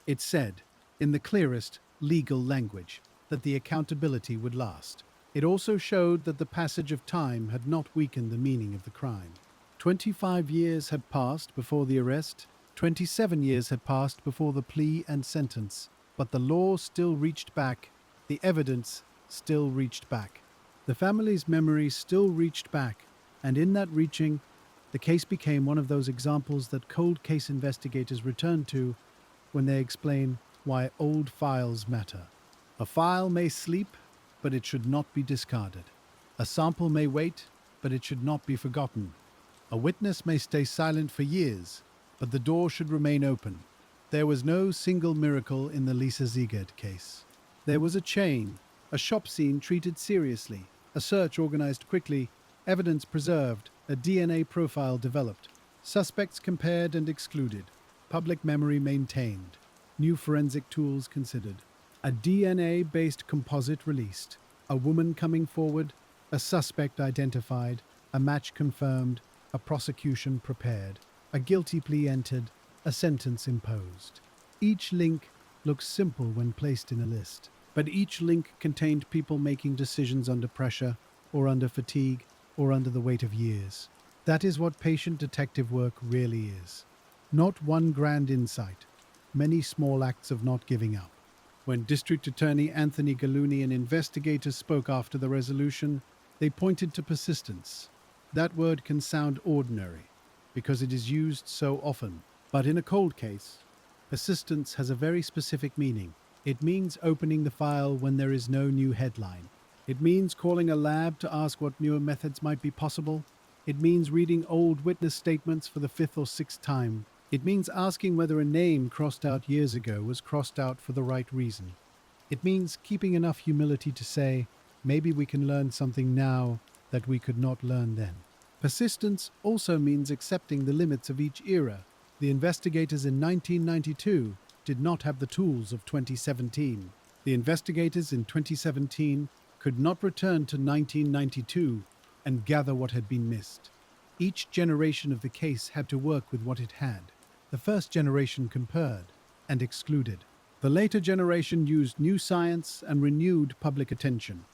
It said, in the clearest legal language, that the accountability would last. It also showed that the passage of time had not weakened the meaning of the crime. 25 years had passed before the arrest, 27 years had passed before the plea and sentence, but the law still reached back, the evidence still reached back. The family's memory still reached back, and in that reaching, the case became one of those examples that cold case investigators return to when they explain why old files matter. A file may sleep, but it should not be discarded. A sample may wait, but it should not be forgotten. A witness may stay silent for years, but the door should remain open. There was no single miracle in the Lisa Ziegert case. There was a chain, a shop scene treated seriously, a search organized quickly, evidence preserved, a DNA profile developed, suspects compared and excluded, public memory maintained, new forensic tools considered, a DNA-based composite released, a woman coming forward, a suspect identified, a match confirmed, a prosecution prepared, a guilty plea entered, a sentence imposed. Each link looks simple when placed in a list, but each link contained people making decisions under pressure, or under fatigue, or under the weight of years. That is what patient detective work really is. Not one grand insight, many small acts of not giving up. When District Attorney Anthony Gallooni and investigators spoke after the resolution, they pointed to persistence. That word can sound ordinary, because it is used so often. But in a cold case, persistence has a very specific meaning. It means opening the file when there is no new headline. It means calling a lab to ask what newer methods might be possible. It means reading old witness statements for the 5th or 6th time. It means asking whether a name crossed out years ago was crossed out for the right reason. It means keeping enough humility to say, maybe we can learn something now that we could not learn then. Persistence also means accepting the limits of each era. The investigators in 1992 did not have the tools of 2017. The investigators in 2017 could not return to 1992 and gather what had been missed. Each generation of the case had to work with what it had. The first generation compared and excluded. The later generation used new science and renewed public attention.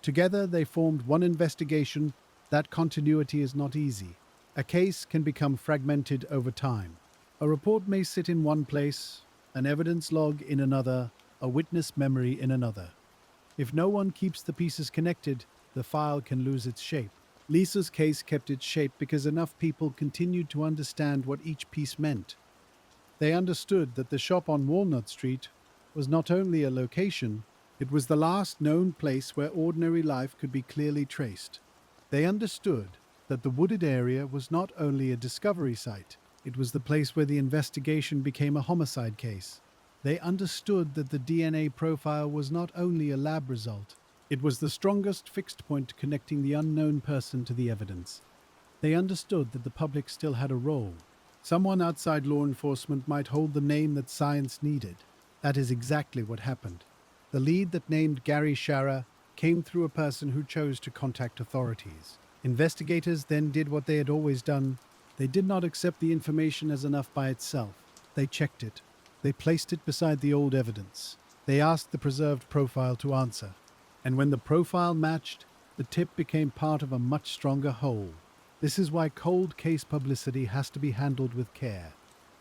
Together they formed one investigation. That continuity is not easy. A case can become fragmented over time. A report may sit in one place, an evidence log in another, a witness memory in another. If no one keeps the pieces connected, the file can lose its shape. Lisa's case kept its shape because enough people continued to understand what each piece meant. They understood that the shop on Walnut Street was not only a location, it was the last known place where ordinary life could be clearly traced. They understood that the wooded area was not only a discovery site, it was the place where the investigation became a homicide case. They understood that the DNA profile was not only a lab result, it was the strongest fixed point connecting the unknown person to the evidence. They understood that the public still had a role. Someone outside law enforcement might hold the name that science needed. That is exactly what happened. The lead that named Gary Shara came through a person who chose to contact authorities. Investigators then did what they had always done. They did not accept the information as enough by itself. They checked it. They placed it beside the old evidence. They asked the preserved profile to answer. And when the profile matched, the tip became part of a much stronger whole. This is why cold case publicity has to be handled with care.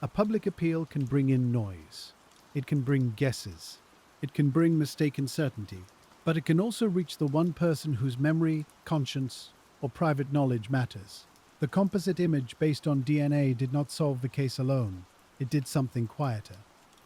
A public appeal can bring in noise. It can bring guesses. It can bring mistaken certainty. But it can also reach the one person whose memory, conscience, or private knowledge matters. The composite image based on DNA did not solve the case alone. It did something quieter.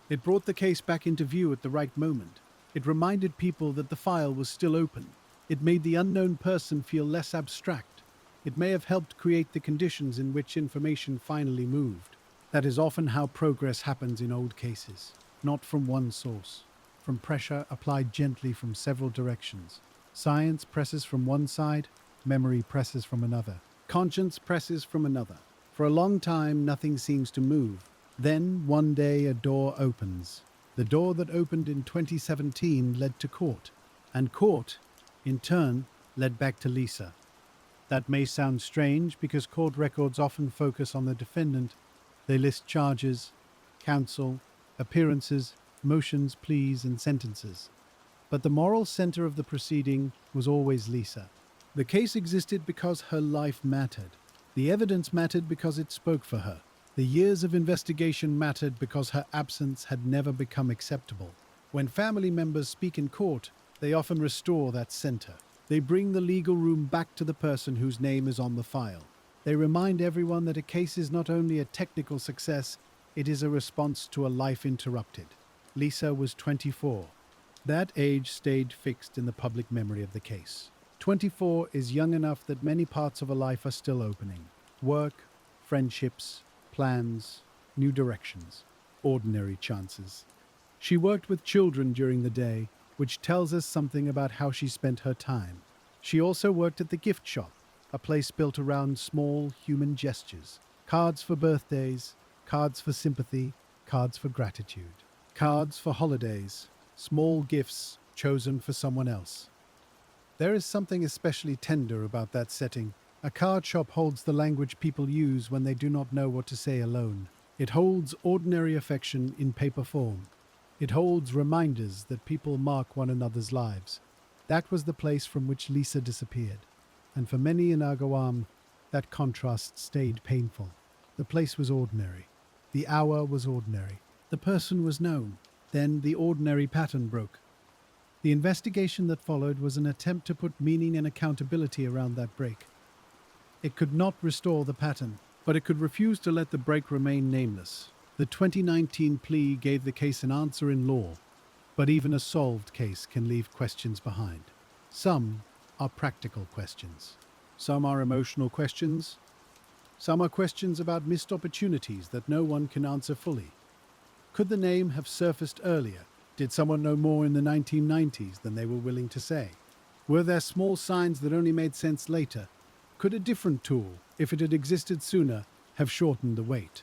It brought the case back into view at the right moment. It reminded people that the file was still open. It made the unknown person feel less abstract. It may have helped create the conditions in which information finally moved. That is often how progress happens in old cases, not from one source, from pressure applied gently from several directions. Science presses from one side, memory presses from another. Conscience presses from another. For a long time, nothing seems to move. Then, one day, a door opens. The door that opened in 2017 led to court. And court, in turn, led back to Lisa. That may sound strange because court records often focus on the defendant. They list charges, counsel, appearances, motions, pleas, and sentences. But the moral center of the proceeding was always Lisa. The case existed because her life mattered. The evidence mattered because it spoke for her. The years of investigation mattered because her absence had never become acceptable. When family members speak in court, they often restore that center. They bring the legal room back to the person whose name is on the file. They remind everyone that a case is not only a technical success, it is a response to a life interrupted. Lisa was 24. That age stayed fixed in the public memory of the case. 24 is young enough that many parts of a life are still opening. Work, friendships, plans, new directions, ordinary chances. She worked with children during the day, which tells us something about how she spent her time. She also worked at the gift shop, a place built around small human gestures. Cards for birthdays, cards for sympathy, cards for gratitude. Cards for holidays, small gifts chosen for someone else. There is something especially tender about that setting. A card shop holds the language people use when they do not know what to say alone. It holds ordinary affection in paper form. It holds reminders that people mark one another's lives. That was the place from which Lisa disappeared. And for many in Agawam, that contrast stayed painful. The place was ordinary. The hour was ordinary. The person was known. Then the ordinary pattern broke. The investigation that followed was an attempt to put meaning and accountability around that break. It could not restore the pattern, but it could refuse to let the break remain nameless. The 2019 plea gave the case an answer in law, but even a solved case can leave questions behind. Some are practical questions. Some are emotional questions. Some are questions about missed opportunities that no one can answer fully. Could the name have surfaced earlier? Did someone know more in the 1990s than they were willing to say? Were there small signs that only made sense later? Could a different tool, if it had existed sooner, have shortened the wait?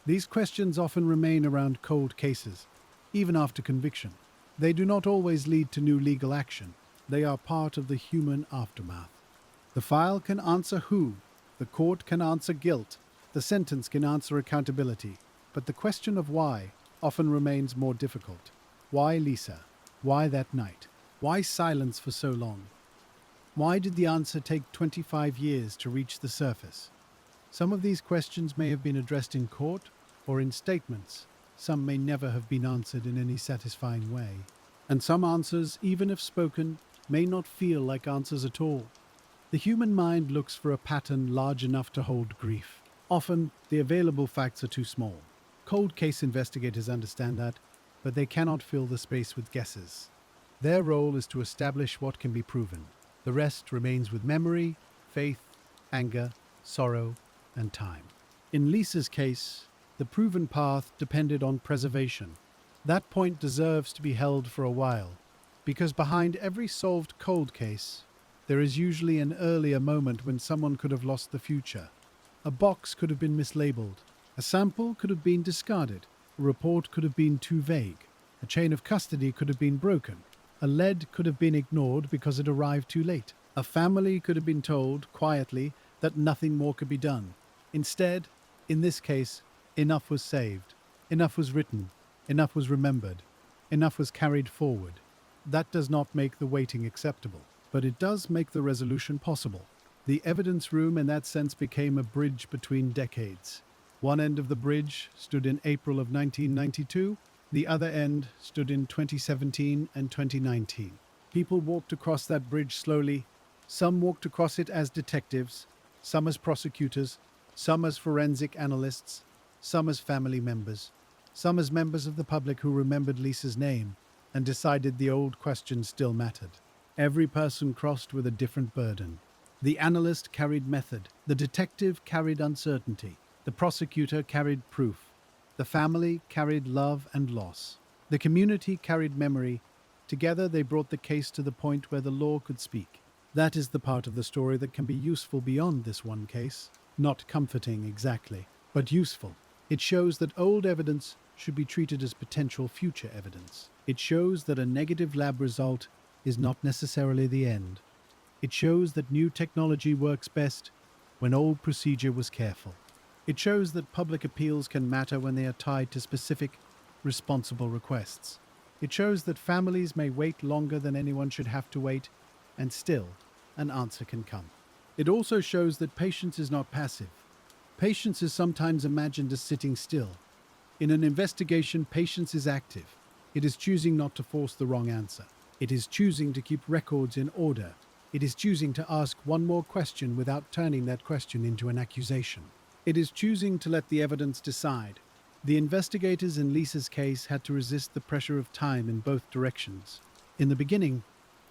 These questions often remain around cold cases, even after conviction. They do not always lead to new legal action. They are part of the human aftermath. The file can answer who, the court can answer guilt, the sentence can answer accountability, but the question of why often remains more difficult. Why Lisa? Why that night? Why silence for so long? Why did the answer take 25 years to reach the surface? Some of these questions may have been addressed in court or in statements. Some may never have been answered in any satisfying way. And some answers, even if spoken, may not feel like answers at all. The human mind looks for a pattern large enough to hold grief. Often, the available facts are too small. Cold case investigators understand that, but they cannot fill the space with guesses. Their role is to establish what can be proven. The rest remains with memory, faith, anger, sorrow, and time. In Lisa's case, the proven path depended on preservation. That point deserves to be held for a while, because behind every solved cold case, there is usually an earlier moment when someone could have lost the future. A box could have been mislabeled. A sample could have been discarded. A report could have been too vague. A chain of custody could have been broken. A lead could have been ignored because it arrived too late. A family could have been told, quietly, that nothing more could be done. Instead, in this case, enough was saved, enough was written, enough was remembered, enough was carried forward. That does not make the waiting acceptable, but it does make the resolution possible. The evidence room in that sense became a bridge between decades. One end of the bridge stood in April of 1992, the other end stood in 2017 and 2019. People walked across that bridge slowly. Some walked across it as detectives, some as prosecutors, some as forensic analysts, some as family members, some as members of the public who remembered Lisa's name and decided the old question still mattered. Every person crossed with a different burden. The analyst carried method, the detective carried uncertainty, the prosecutor carried proof, the family carried love and loss, the community carried memory. Together they brought the case to the point where the law could speak. That is the part of the story that can be useful beyond this one case. Not comforting exactly, but useful. It shows that old evidence should be treated as potential future evidence. It shows that a negative lab result is not necessarily the end. It shows that new technology works best when old procedure was careful. It shows that public appeals can matter when they are tied to specific, responsible requests. It shows that families may wait longer than anyone should have to wait, and still, an answer can come. It also shows that patience is not passive. Patience is sometimes imagined as sitting still. In an investigation, patience is active. It is choosing not to force the wrong answer. It is choosing to keep records in order. It is choosing to ask one more question without turning that question into an accusation. It is choosing to let the evidence decide. The investigators in Lisa's case had to resist the pressure of time in both directions. In the beginning,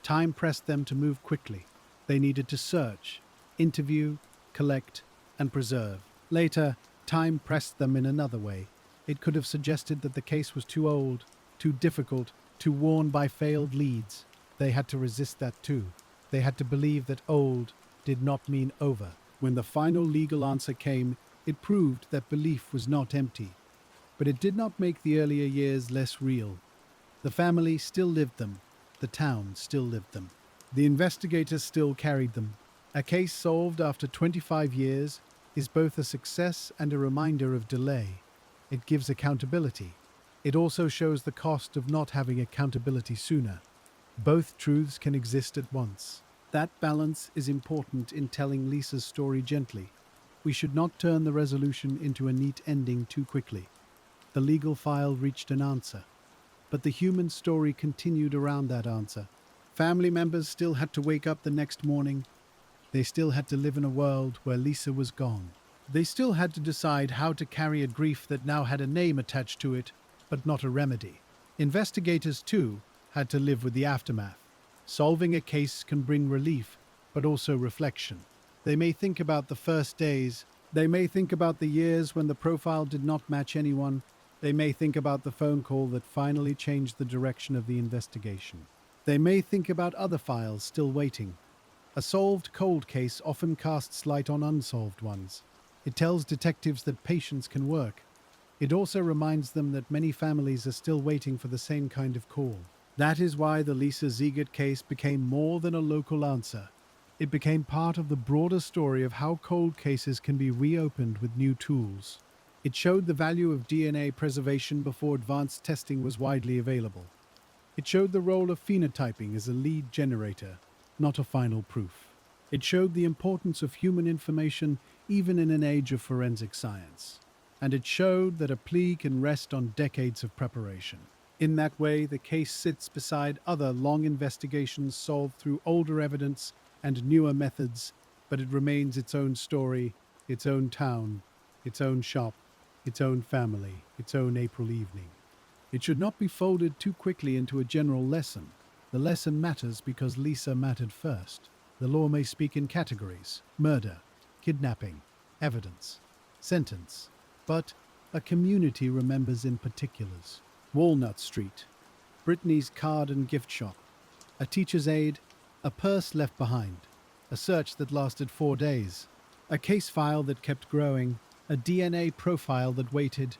time pressed them to move quickly. They needed to search, interview, collect, and preserve. Later, time pressed them in another way. It could have suggested that the case was too old, too difficult, too worn by failed leads. They had to resist that too. They had to believe that old did not mean over. When the final legal answer came, it proved that belief was not empty. But it did not make the earlier years less real. The family still lived them. The town still lived them. The investigators still carried them. A case solved after 25 years is both a success and a reminder of delay. It gives accountability. It also shows the cost of not having accountability sooner. Both truths can exist at once. That balance is important in telling Lisa's story gently. We should not turn the resolution into a neat ending too quickly. The legal file reached an answer, but the human story continued around that answer. Family members still had to wake up the next morning. They still had to live in a world where Lisa was gone. They still had to decide how to carry a grief that now had a name attached to it, but not a remedy. Investigators, too, had to live with the aftermath. Solving a case can bring relief, but also reflection. They may think about the first days. They may think about the years when the profile did not match anyone. They may think about the phone call that finally changed the direction of the investigation. They may think about other files still waiting. A solved cold case often casts light on unsolved ones. It tells detectives that patience can work. It also reminds them that many families are still waiting for the same kind of call. That is why the Lisa Ziegert case became more than a local answer. It became part of the broader story of how cold cases can be reopened with new tools. It showed the value of DNA preservation before advanced testing was widely available. It showed the role of phenotyping as a lead generator, not a final proof. It showed the importance of human information even in an age of forensic science. And it showed that a plea can rest on decades of preparation. In that way, the case sits beside other long investigations solved through older evidence and newer methods, but it remains its own story, its own town, its own shop, its own family, its own April evening. It should not be folded too quickly into a general lesson. The lesson matters because Lisa mattered first. The law may speak in categories: murder, kidnapping, evidence, sentence. But a community remembers in particulars. Walnut Street, Brittany's card and gift shop, a teacher's aide, a purse left behind, a search that lasted 4 days, a case file that kept growing, a DNA profile that waited,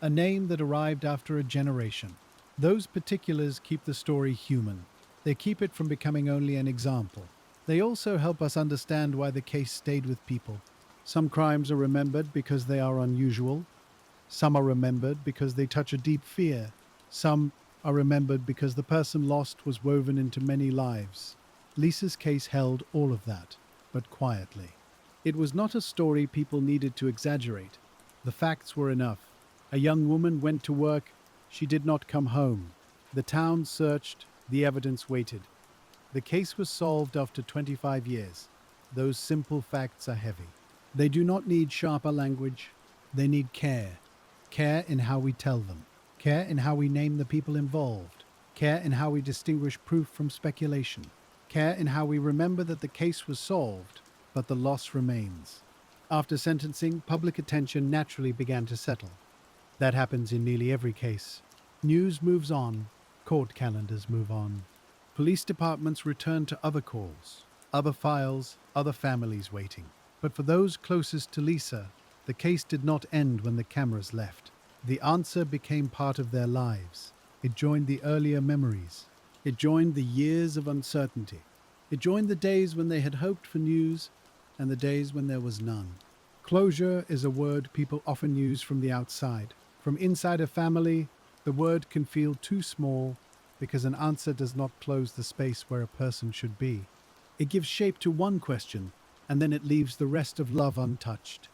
a name that arrived after a generation. Those particulars keep the story human. They keep it from becoming only an example. They also help us understand why the case stayed with people. Some crimes are remembered because they are unusual. Some are remembered because they touch a deep fear. Some are remembered because the person lost was woven into many lives. Lisa's case held all of that, but quietly. It was not a story people needed to exaggerate. The facts were enough. A young woman went to work. She did not come home. The town searched. The evidence waited. The case was solved after 25 years. Those simple facts are heavy. They do not need sharper language. They need care. Care in how we tell them. Care in how we name the people involved. Care in how we distinguish proof from speculation. Care in how we remember that the case was solved, but the loss remains. After sentencing, public attention naturally began to settle. That happens in nearly every case. News moves on. Court calendars move on. Police departments return to other calls, other files, other families waiting. But for those closest to Lisa, the case did not end when the cameras left. The answer became part of their lives. It joined the earlier memories. It joined the years of uncertainty. It joined the days when they had hoped for news and the days when there was none. Closure is a word people often use from the outside. From inside a family, the word can feel too small because an answer does not close the space where a person should be. It gives shape to one question, and then it leaves the rest of love untouched.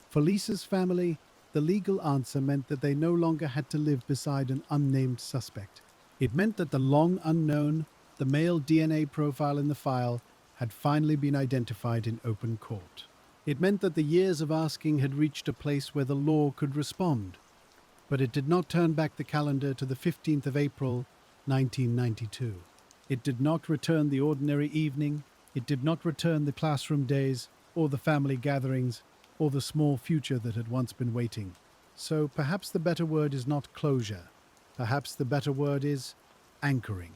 For Lisa's family, the legal answer meant that they no longer had to live beside an unnamed suspect. It meant that the long unknown, the male DNA profile in the file, had finally been identified in open court. It meant that the years of asking had reached a place where the law could respond. But it did not turn back the calendar to the 15th of April, 1992. It did not return the ordinary evening. It did not return the classroom days, or the family gatherings, or the small future that had once been waiting. So perhaps the better word is not closure. Perhaps the better word is anchoring.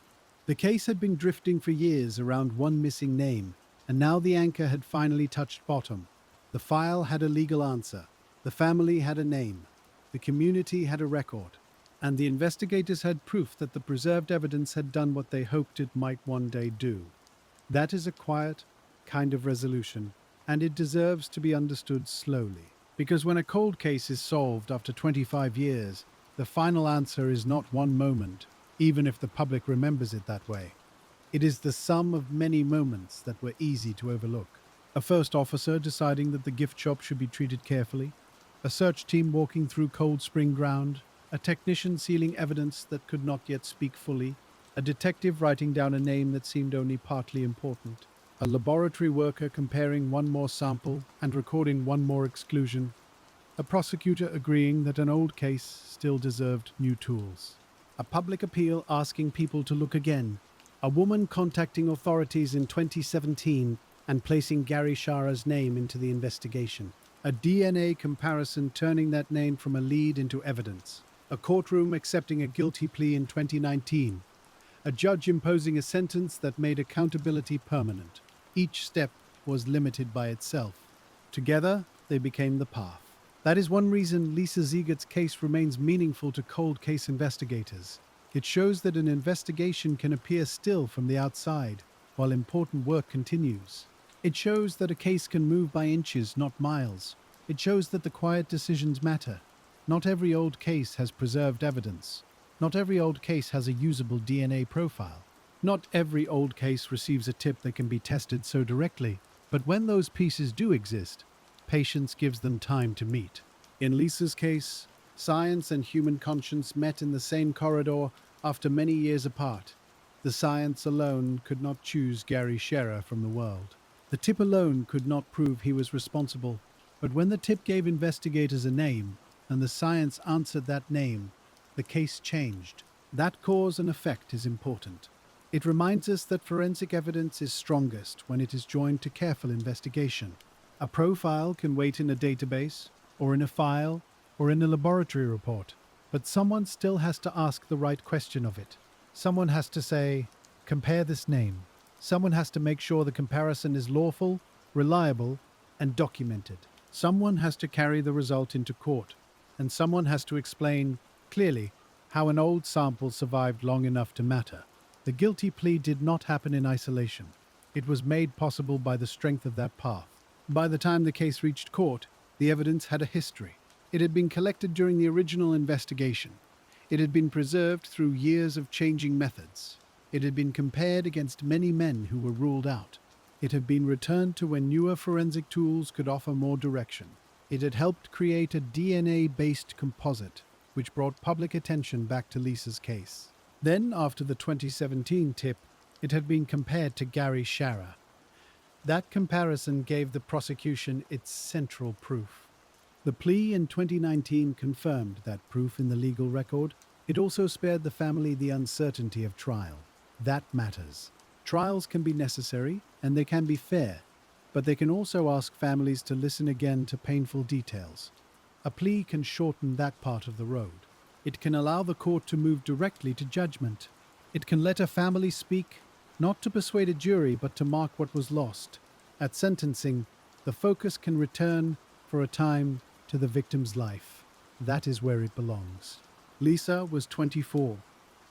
The case had been drifting for years around one missing name, and now the anchor had finally touched bottom. The file had a legal answer. The family had a name. The community had a record. And the investigators had proof that the preserved evidence had done what they hoped it might one day do. That is a quiet kind of resolution, and it deserves to be understood slowly. Because when a cold case is solved after 25 years, the final answer is not one moment, even if the public remembers it that way. It is the sum of many moments that were easy to overlook. A first officer deciding that the gift shop should be treated carefully, a search team walking through Cold Spring ground, a technician sealing evidence that could not yet speak fully, a detective writing down a name that seemed only partly important, a laboratory worker comparing one more sample and recording one more exclusion, a prosecutor agreeing that an old case still deserved new tools, a public appeal asking people to look again, a woman contacting authorities in 2017 and placing Gary Shara's name into the investigation, a DNA comparison turning that name from a lead into evidence, a courtroom accepting a guilty plea in 2019, a judge imposing a sentence that made accountability permanent. Each step was limited by itself. Together, they became the path. That is one reason Lisa Ziegert's case remains meaningful to cold case investigators. It shows that an investigation can appear still from the outside, while important work continues. It shows that a case can move by inches, not miles. It shows that the quiet decisions matter. Not every old case has preserved evidence. Not every old case has a usable DNA profile. Not every old case receives a tip that can be tested so directly. But when those pieces do exist, patience gives them time to meet. In Lisa's case, science and human conscience met in the same corridor after many years apart. The science alone could not choose Gary Scherer from the world. The tip alone could not prove he was responsible. But when the tip gave investigators a name, and the science answered that name, the case changed. That cause and effect is important. It reminds us that forensic evidence is strongest when it is joined to careful investigation. A profile can wait in a database, or in a file, or in a laboratory report, but someone still has to ask the right question of it. Someone has to say, compare this name. Someone has to make sure the comparison is lawful, reliable, and documented. Someone has to carry the result into court, and someone has to explain clearly how an old sample survived long enough to matter. The guilty plea did not happen in isolation. It was made possible by the strength of that path. By the time the case reached court, the evidence had a history. It had been collected during the original investigation. It had been preserved through years of changing methods. It had been compared against many men who were ruled out. It had been returned to when newer forensic tools could offer more direction. It had helped create a DNA-based composite, which brought public attention back to Lisa's case. Then, after the 2017 tip, it had been compared to Gary Shara. That comparison gave the prosecution its central proof. The plea in 2019 confirmed that proof in the legal record. It also spared the family the uncertainty of trial. That matters. Trials can be necessary, and they can be fair, but they can also ask families to listen again to painful details. A plea can shorten that part of the road. It can allow the court to move directly to judgment. It can let a family speak, not to persuade a jury, but to mark what was lost. At sentencing, the focus can return, for a time, to the victim's life. That is where it belongs. Lisa was 24.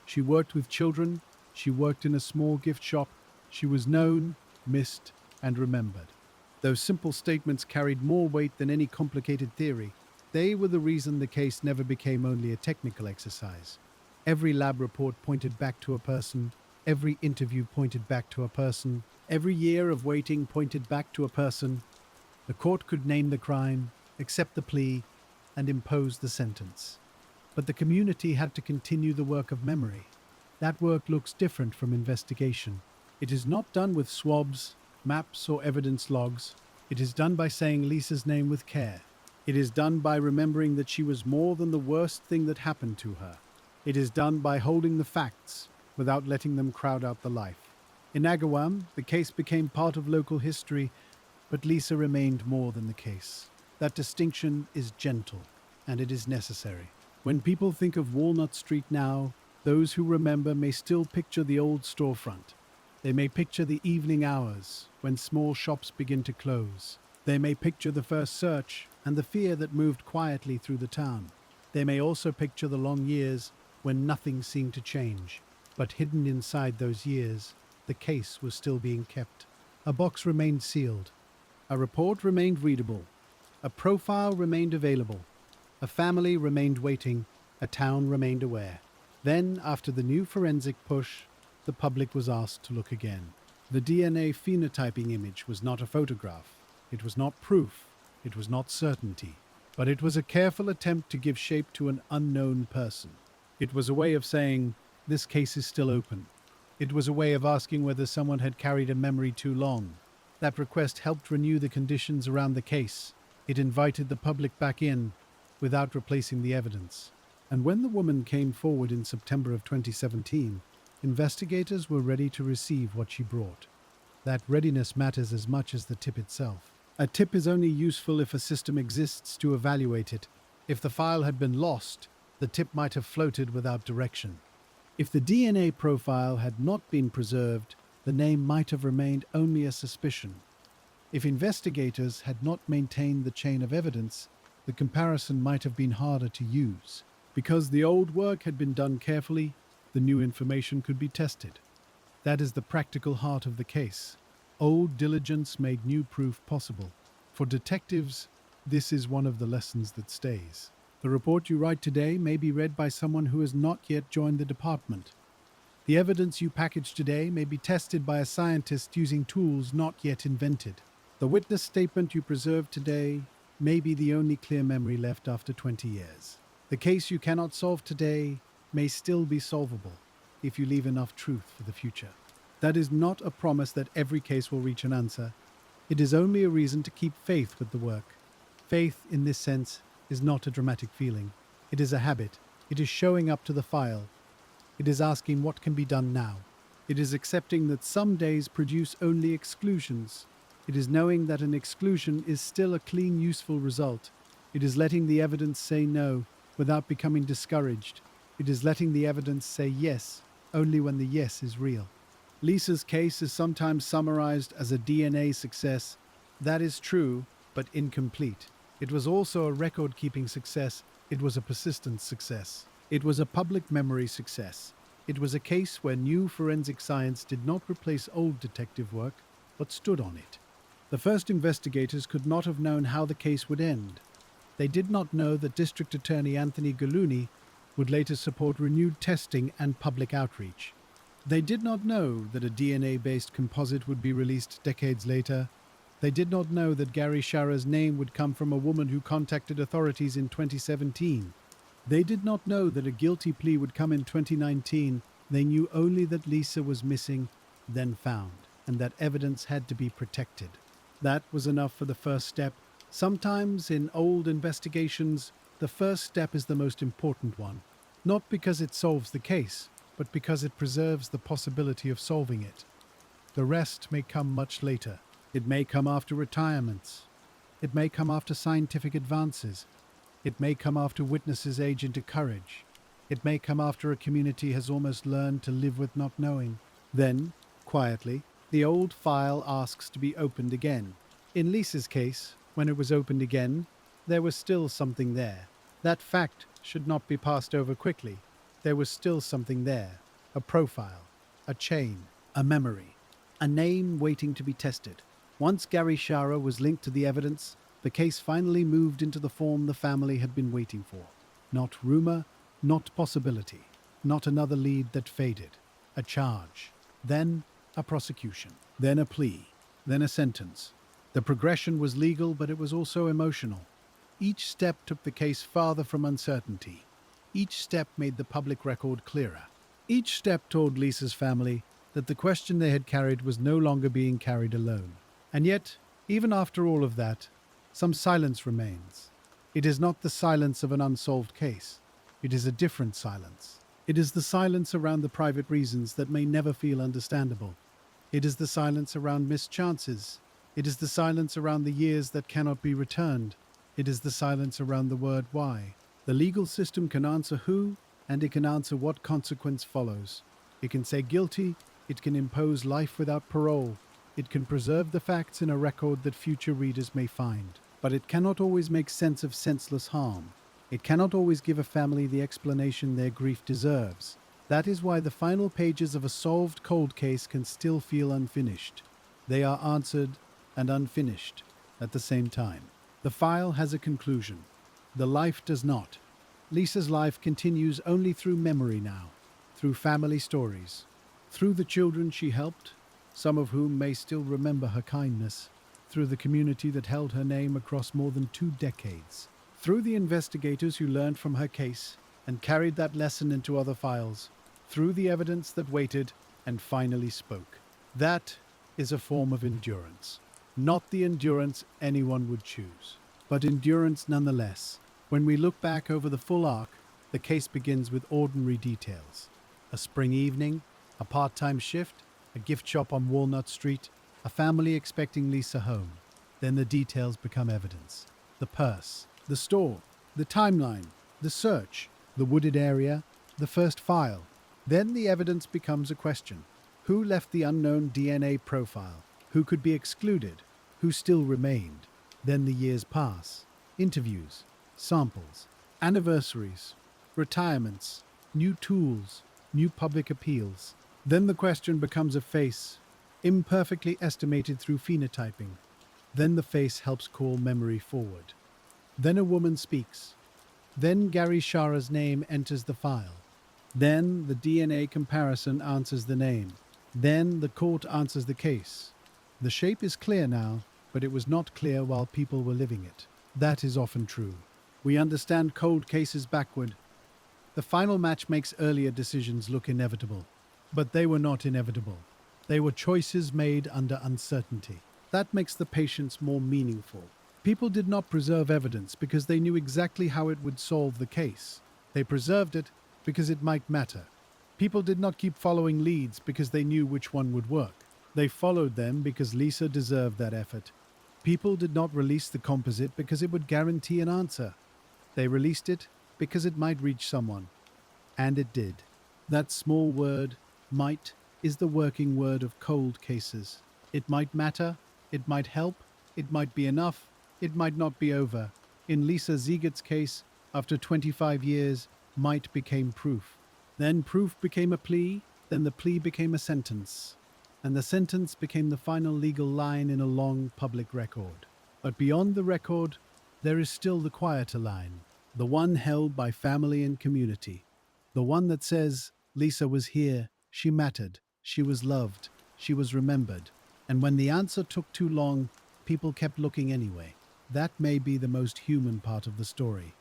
She worked with children. She worked in a small gift shop. She was known, missed, and remembered. Those simple statements carried more weight than any complicated theory. They were the reason the case never became only a technical exercise. Every lab report pointed back to a person. Every interview pointed back to a person. Every year of waiting pointed back to a person. The court could name the crime, accept the plea, and impose the sentence. But the community had to continue the work of memory. That work looks different from investigation. It is not done with swabs, maps, or evidence logs. It is done by saying Lisa's name with care. It is done by remembering that she was more than the worst thing that happened to her. It is done by holding the facts without letting them crowd out the life. In Agawam, the case became part of local history, but Lisa remained more than the case. That distinction is gentle, and it is necessary. When people think of Walnut Street now, those who remember may still picture the old storefront. They may picture the evening hours when small shops begin to close. They may picture the first search and the fear that moved quietly through the town. They may also picture the long years when nothing seemed to change. But hidden inside those years, the case was still being kept. A box remained sealed. A report remained readable. A profile remained available. A family remained waiting. A town remained aware. Then, after the new forensic push, the public was asked to look again. The DNA phenotyping image was not a photograph. It was not proof. It was not certainty. But it was a careful attempt to give shape to an unknown person. It was a way of saying, this case is still open. It was a way of asking whether someone had carried a memory too long. That request helped renew the conditions around the case. It invited the public back in, without replacing the evidence. And when the woman came forward in September of 2017, investigators were ready to receive what she brought. That readiness matters as much as the tip itself. A tip is only useful if a system exists to evaluate it. If the file had been lost, the tip might have floated without direction. If the DNA profile had not been preserved, the name might have remained only a suspicion. If investigators had not maintained the chain of evidence, the comparison might have been harder to use. Because the old work had been done carefully, the new information could be tested. That is the practical heart of the case. Old diligence made new proof possible. For detectives, this is one of the lessons that stays. The report you write today may be read by someone who has not yet joined the department. The evidence you package today may be tested by a scientist using tools not yet invented. The witness statement you preserve today may be the only clear memory left after 20 years. The case you cannot solve today may still be solvable if you leave enough truth for the future. That is not a promise that every case will reach an answer. It is only a reason to keep faith with the work. Faith, in this sense, is not a dramatic feeling. It is a habit. It is showing up to the file. It is asking what can be done now. It is accepting that some days produce only exclusions. It is knowing that an exclusion is still a clean, useful result. It is letting the evidence say no without becoming discouraged. It is letting the evidence say yes only when the yes is real. Lisa's case is sometimes summarized as a DNA success. That is true, but incomplete. It was also a record-keeping success. It was a persistent success. It was a public memory success. It was a case where new forensic science did not replace old detective work. but stood on it. The first investigators could not have known how the case would end. They did not know that District Attorney Anthony Gallooni would later support renewed testing and public outreach. They did not know that a DNA-based composite would be released decades later. They did not know that Gary Shara's name would come from a woman who contacted authorities in 2017. They did not know that a guilty plea would come in 2019. They knew only that Lisa was missing, then found, and that evidence had to be protected. That was enough for the first step. Sometimes in old investigations, the first step is the most important one. Not because it solves the case, but because it preserves the possibility of solving it. The rest may come much later. It may come after retirements. It may come after scientific advances. It may come after witnesses age into courage. It may come after a community has almost learned to live with not knowing. Then, quietly, the old file asks to be opened again. In Lisa's case, when it was opened again, there was still something there. That fact should not be passed over quickly. There was still something there. A profile, a chain, a memory, a name waiting to be tested. Once Gary Shara was linked to the evidence, the case finally moved into the form the family had been waiting for. Not rumor, not possibility, not another lead that faded. A charge, then a prosecution, then a plea, then a sentence. The progression was legal, but it was also emotional. Each step took the case farther from uncertainty. Each step made the public record clearer. Each step told Lisa's family that the question they had carried was no longer being carried alone. And yet, even after all of that, some silence remains. It is not the silence of an unsolved case. It is a different silence. It is the silence around the private reasons that may never feel understandable. It is the silence around missed chances. It is the silence around the years that cannot be returned. It is the silence around the word why. The legal system can answer who, and it can answer what consequence follows. It can say guilty, it can impose life without parole. It can preserve the facts in a record that future readers may find. But it cannot always make sense of senseless harm. It cannot always give a family the explanation their grief deserves. That is why the final pages of a solved cold case can still feel unfinished. They are answered and unfinished at the same time. The file has a conclusion. The life does not. Lisa's life continues only through memory now, through family stories, through the children she helped, some of whom may still remember her kindness, through the community that held her name across more than 2 decades, through the investigators who learned from her case and carried that lesson into other files, through the evidence that waited and finally spoke. That is a form of endurance. Not the endurance anyone would choose, but endurance nonetheless. When we look back over the full arc, the case begins with ordinary details. A spring evening, a part-time shift, a gift shop on Walnut Street, a family expecting Lisa home. Then the details become evidence. The purse, the store, the timeline, the search, the wooded area, the first file. Then the evidence becomes a question. Who left the unknown DNA profile? Who could be excluded? Who still remained? Then the years pass. Interviews, samples, anniversaries, retirements, new tools, new public appeals. Then the question becomes a face, imperfectly estimated through phenotyping. Then the face helps call memory forward. Then a woman speaks. Then Gary Shara's name enters the file. Then the DNA comparison answers the name. Then the court answers the case. The shape is clear now, but it was not clear while people were living it. That is often true. We understand cold cases backward. The final match makes earlier decisions look inevitable. But they were not inevitable. They were choices made under uncertainty. That makes the patience more meaningful. People did not preserve evidence because they knew exactly how it would solve the case. They preserved it because it might matter. People did not keep following leads because they knew which one would work. They followed them because Lisa deserved that effort. People did not release the composite because it would guarantee an answer. They released it because it might reach someone. And it did. That small word, might, is the working word of cold cases. It might matter, it might help, it might be enough, it might not be over. In Lisa Ziegert's case, after 25 years, might became proof. Then proof became a plea, then the plea became a sentence. and the sentence became the final legal line in a long public record. But beyond the record, there is still the quieter line, the one held by family and community, the one that says, Lisa was here, she mattered, she was loved, she was remembered, and when the answer took too long, people kept looking anyway. That may be the most human part of the story.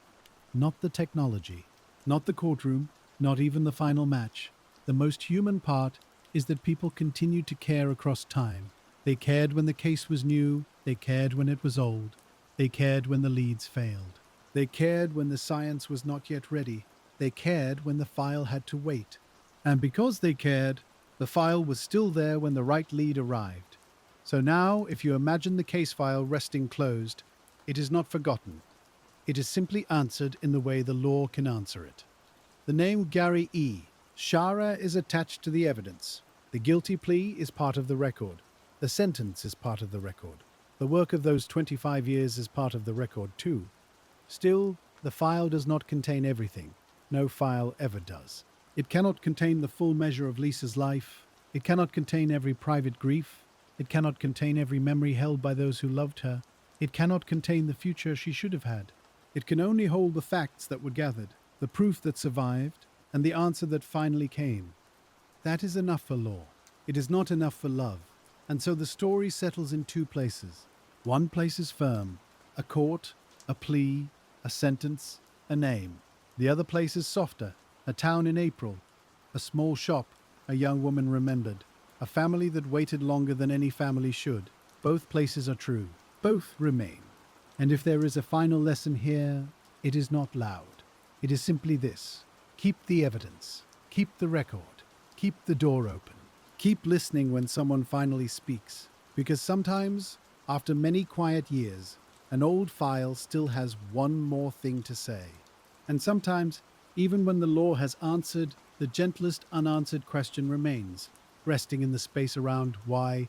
Not the technology, not the courtroom, not even the final match. The most human part is that people continued to care across time. They cared when the case was new, they cared when it was old, they cared when the leads failed. They cared when the science was not yet ready. They cared when the file had to wait. And because they cared, the file was still there when the right lead arrived. So now, if you imagine the case file resting closed, it is not forgotten. It is simply answered in the way the law can answer it. The name Gary E. Shara is attached to the evidence. The guilty plea is part of the record. The sentence is part of the record. The work of those 25 years is part of the record too. Still, the file does not contain everything. No file ever does. It cannot contain the full measure of Lisa's life. It cannot contain every private grief. It cannot contain every memory held by those who loved her. It cannot contain the future she should have had. It can only hold the facts that were gathered, the proof that survived, and the answer that finally came. That is enough for law. It is not enough for love. And so the story settles in two places. One place is firm, a court, a plea, a sentence, a name. The other place is softer, a town in April, a small shop, a young woman remembered, a family that waited longer than any family should. Both places are true. Both remain. And if there is a final lesson here, it is not loud. It is simply this. Keep the evidence. Keep the record. Keep the door open. Keep listening when someone finally speaks. Because sometimes, after many quiet years, an old file still has one more thing to say. And sometimes, even when the law has answered, the gentlest unanswered question remains, resting in the space around why